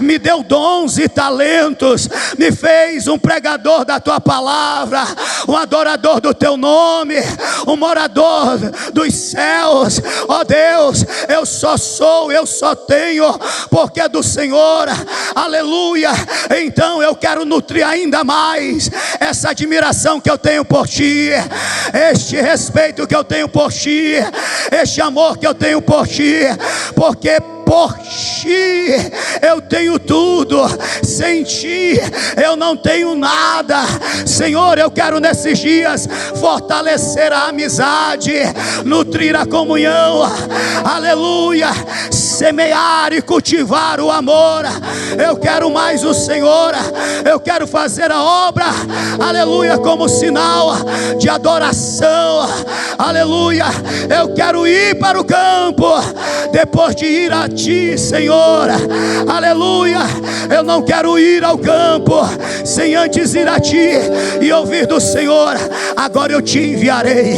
Speaker 1: me deu dons e talentos, me fez um pregador da Tua palavra, um adorador do Teu nome, um morador dos céus. Ó Deus, eu só tenho porque é do Senhor, aleluia. Então eu quero nutrir ainda mais essa admiração que eu tenho por Ti, este respeito que eu tenho por Ti, este amor que eu tenho por Ti, porque por Ti eu tenho tudo, sem Ti eu não tenho nada. Senhor, eu quero nesses dias fortalecer a amizade, nutrir a comunhão, aleluia, semear e cultivar o amor. Eu quero mais o Senhor, eu quero fazer a obra, aleluia, como sinal de adoração, aleluia. Eu quero ir para o campo depois de ir a Ti, Senhor, aleluia. Eu não quero ir ao campo sem antes ir a Ti e ouvir do Senhor: agora eu te enviarei,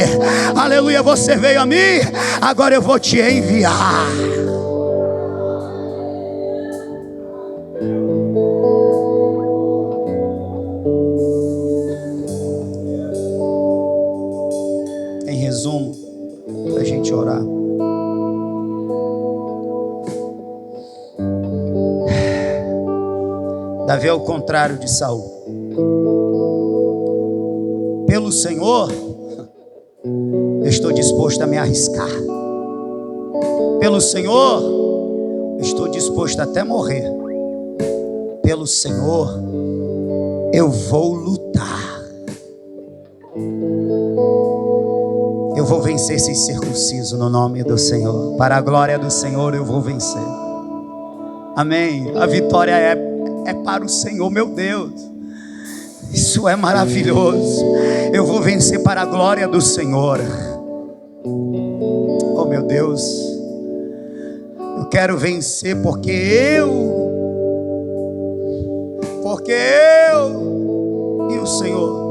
Speaker 1: aleluia. Você veio a mim, agora eu vou te enviar. Em resumo, para a gente orar, Davi é o contrário de Saul. Pelo Senhor, eu estou disposto a me arriscar. Pelo Senhor, eu estou disposto até morrer. Pelo Senhor, eu vou lutar. Eu vou vencer esse circunciso no nome do Senhor. Para a glória do Senhor eu vou vencer. Amém. A vitória é para o Senhor, meu Deus. Isso é maravilhoso. Eu vou vencer para a glória do Senhor. Oh, meu Deus. Eu quero vencer porque eu e o Senhor.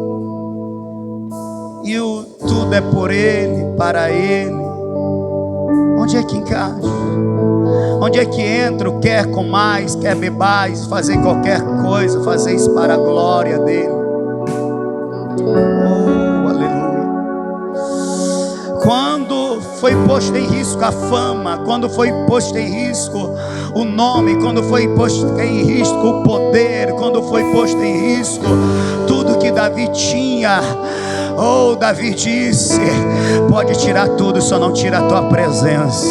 Speaker 1: E o tudo é por Ele, para Ele. Onde é que encaixa? Onde é que entro? Quer comais, quer bebais, fazer qualquer coisa, fazer isso para a glória dEle. Oh, aleluia. Quando foi posto em risco a fama, quando foi posto em risco o nome, quando foi posto em risco o poder, quando foi posto em risco tudo que Davi tinha, oh, Davi disse: pode tirar tudo, só não tira a tua presença.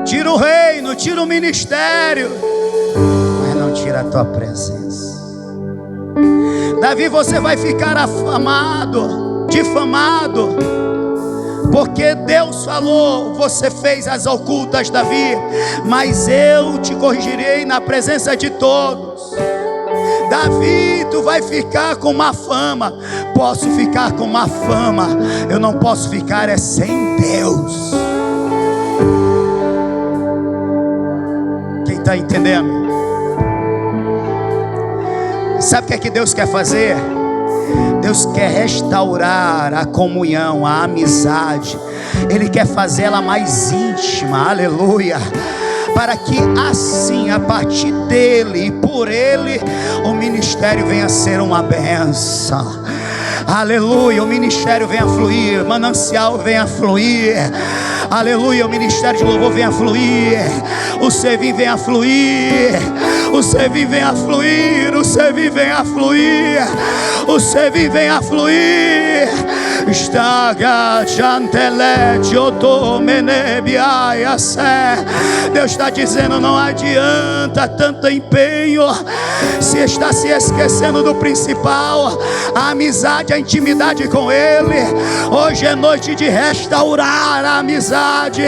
Speaker 1: Tira o reino, tira o ministério, mas não tira a tua presença. Davi, você vai ficar afamado, difamado, porque Deus falou, você fez as ocultas, Davi, mas eu te corrigirei na presença de todos. Davi, tu vai ficar com má fama. Posso ficar com má fama, eu não posso ficar sem Deus. Quem está entendendo? Sabe o que Deus quer fazer? Deus quer restaurar a comunhão, a amizade. Ele quer fazer ela mais íntima, aleluia, para que assim, a partir dele e por ele, o ministério venha a ser uma bênção. Aleluia, o ministério venha a fluir, o manancial venha a fluir. Aleluia, o ministério de louvor venha a fluir, o servir venha a fluir, o servir venha a fluir, o servir venha a fluir, o servir venha a fluir. Deus está dizendo, não adianta tanto empenho se está se esquecendo do principal, a amizade, a intimidade com Ele. Hoje é noite de restaurar a amizade,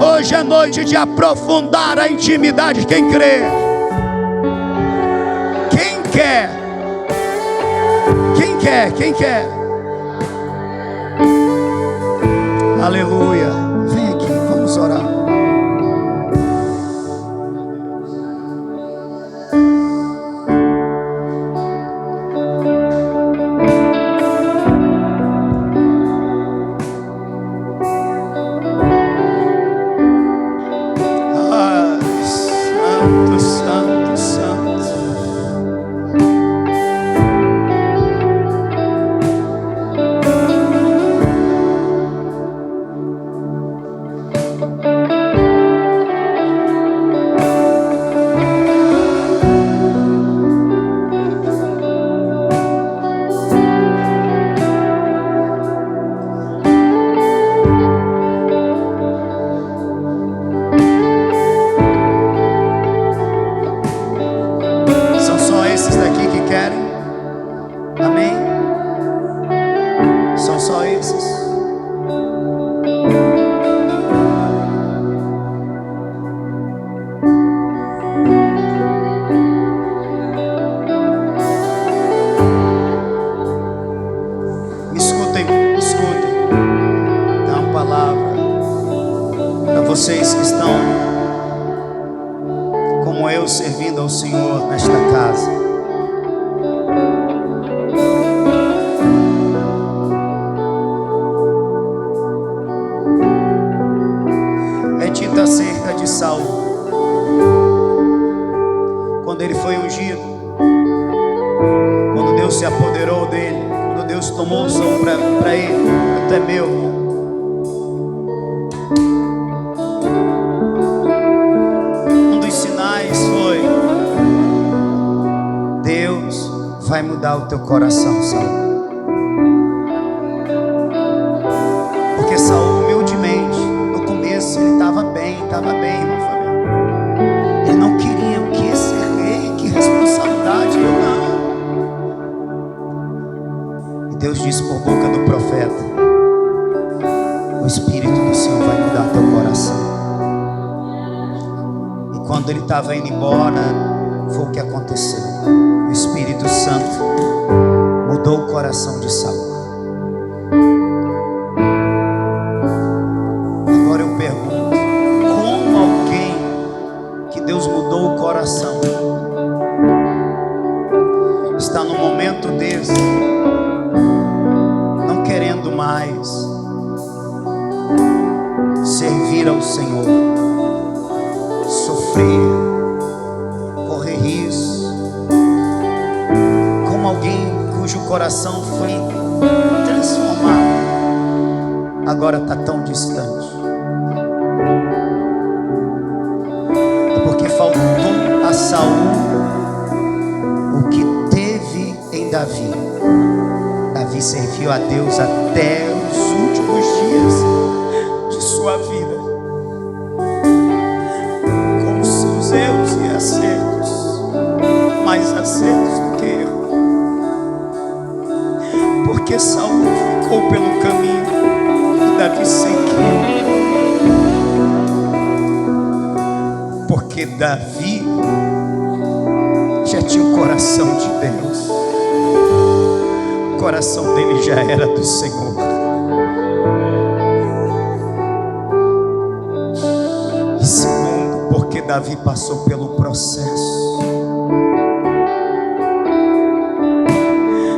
Speaker 1: hoje é noite de aprofundar a intimidade. Quem crê? Quem quer? Quem quer? Quem quer? Aleluia. Vem aqui, vamos orar. Vocês que estão como eu servindo ao Senhor nesta casa, é dito acerca de Saul, quando ele foi ungido, quando Deus se apoderou dele, quando Deus tomou o Saul para ele, até meu. Vai mudar o teu coração, Saul. Porque Saul, humildemente, no começo ele estava bem, irmão Fabiano. Ele não queria o que ser rei, que responsabilidade, não. E Deus disse por boca do profeta: o Espírito do Senhor vai mudar teu coração. E quando ele estava indo embora, foi o que aconteceu. O Espírito Santo mudou o coração de Saul. Agora eu pergunto, como alguém que Deus mudou o coração está num momento desse, não querendo mais servir ao Senhor, sofrer, correr risco? Alguém cujo coração foi transformado agora está tão distante? É porque faltou a Saul o que teve em Davi. Davi serviu a Deus até os últimos dias de sua vida, com seus erros e acertos, mais acertos do que erros. porque Saul ficou pelo caminho e Davi seguiu. Porque Davi já tinha o coração de Deus. O coração dele já era do Senhor. E segundo, porque Davi passou pelo processo.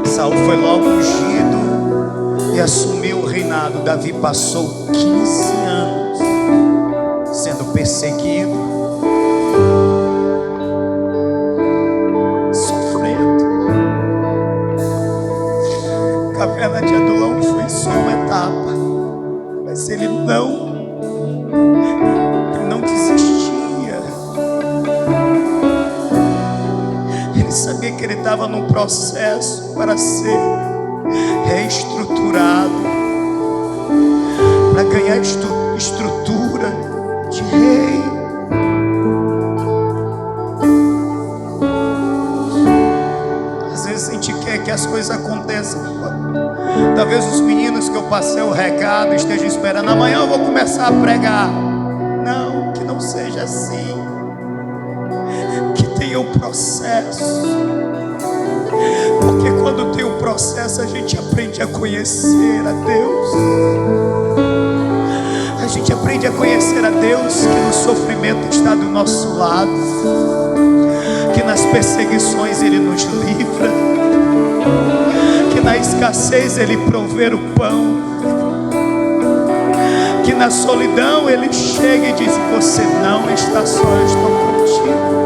Speaker 1: Saul foi logo ungido e assumiu o reinado. Davi passou 15 anos sendo perseguido, sofrendo. A caverna de Adulão foi só uma etapa, mas ele não desistia. Ele sabia que ele estava num processo para ser reestruturado, para ganhar estrutura de rei. Às vezes a gente quer que as coisas aconteçam. Talvez os meninos que eu passei o recado estejam esperando: amanhã eu vou começar a pregar. Não, que não seja assim. Que tenha um processo. Porque quando tem um processo, a gente aprende a conhecer a Deus. A gente aprende a conhecer a Deus, que no sofrimento está do nosso lado, que nas perseguições Ele nos livra, que na escassez Ele provê o pão, que na solidão Ele chega e diz: você não está só, eu estou contigo.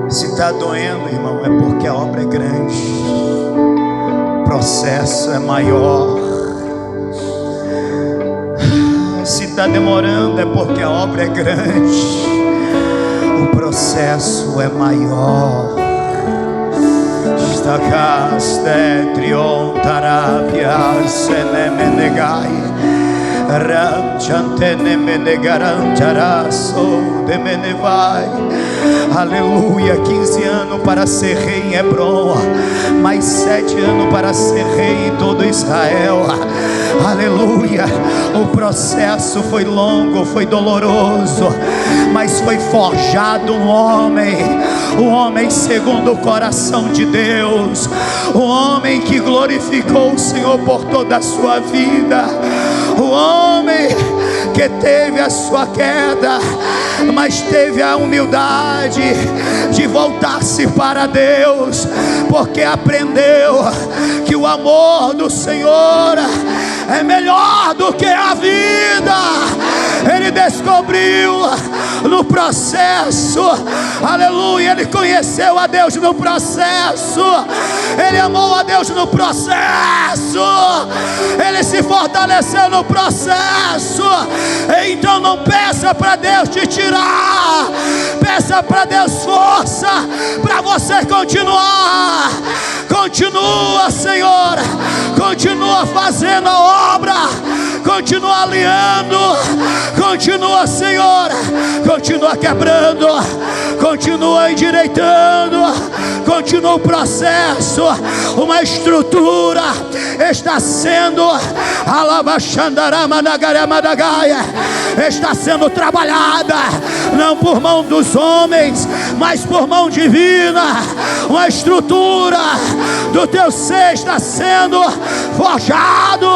Speaker 1: Está doendo, irmão, é porque a obra é grande, o processo é maior. Se está demorando, é porque a obra é grande, o processo é maior. Estacaste trion tarabia senemenegai ranchantene menegarantaraço de menevai. Aleluia. 15 anos para ser rei em Hebron, mais 7 anos para ser rei em todo Israel. Aleluia. O processo foi longo, foi doloroso, mas foi forjado um homem segundo o coração de Deus, um homem que glorificou o Senhor por toda a sua vida, o homem que teve a sua queda, mas teve a humildade de voltar-se para Deus, porque aprendeu que o amor do Senhor é melhor do que a vida. Ele descobriu no processo, aleluia. Ele conheceu a Deus no processo, ele amou a Deus no processo, ele se fortaleceu no processo. Então não peça para Deus te tirar, peça para Deus força para você continuar. Continua, Senhor, continua fazendo a obra, continua alinhando, continua, Senhor, continua quebrando, continua endireitando, continua o processo. Uma estrutura está sendo está sendo trabalhada, não por mão dos homens, mas por mão divina. Uma estrutura do teu ser está sendo forjado.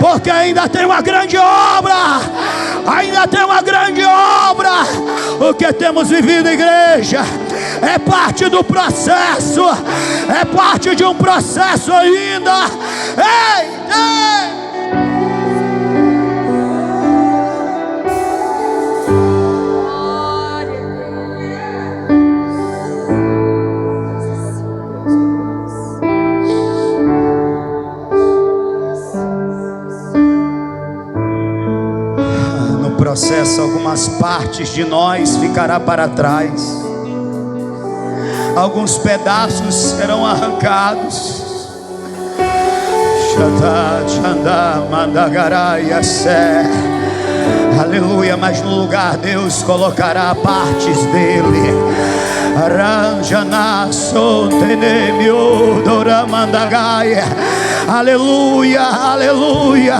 Speaker 1: Porque ainda tem uma grande obra, ainda tem uma grande obra. O que temos vivido, igreja, é parte do processo, é parte de um processo ainda. Ei, ei! No processo, algumas partes de nós ficará para trás. Alguns pedaços serão arrancados. Aleluia, mas no lugar Deus colocará partes dele. Aleluia, aleluia,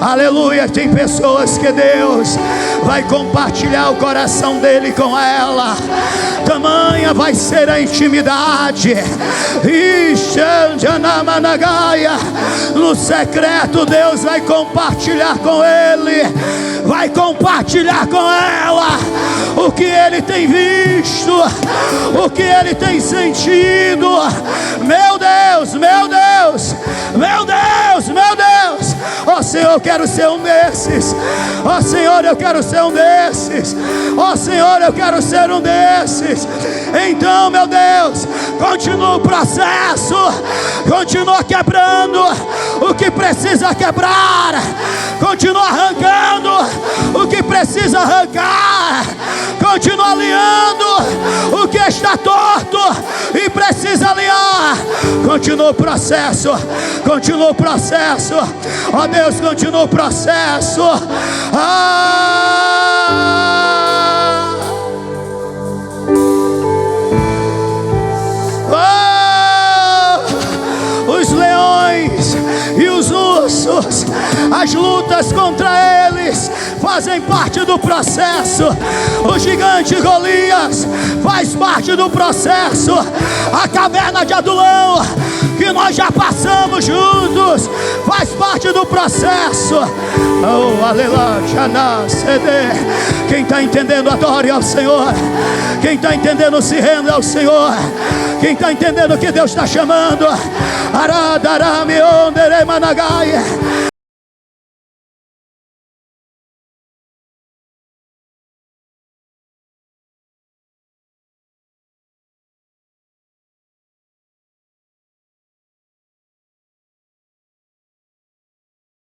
Speaker 1: aleluia. Tem pessoas que Deus vai compartilhar o coração dele com ela. Tamanha vai ser a intimidade. No secreto Deus vai compartilhar com ele, vai compartilhar com ela o que ele tem visto, o que ele tem sentido. Meu Deus, meu Deus, meu Deus, meu Deus. Ó Senhor, eu quero ser um desses. Ó Senhor, eu quero ser um desses. Ó Senhor, eu quero ser um desses. Então, meu Deus, continua o processo, continua quebrando o que precisa quebrar, continua arrancando o que precisa arrancar, continua alinhando o que está torto e precisa alinhar. Continua o processo, continua o processo. Ó Deus, continua o processo. Os leões e os ursos, as lutas contra eles fazem parte do processo. O gigante Golias faz parte do processo. A caverna de Adulão, que nós já passamos juntos, faz parte do processo. Oh, aleluia. Quem está entendendo, adore ao Senhor. Quem está entendendo, se renda ao Senhor. Quem está entendendo que Deus está chamando,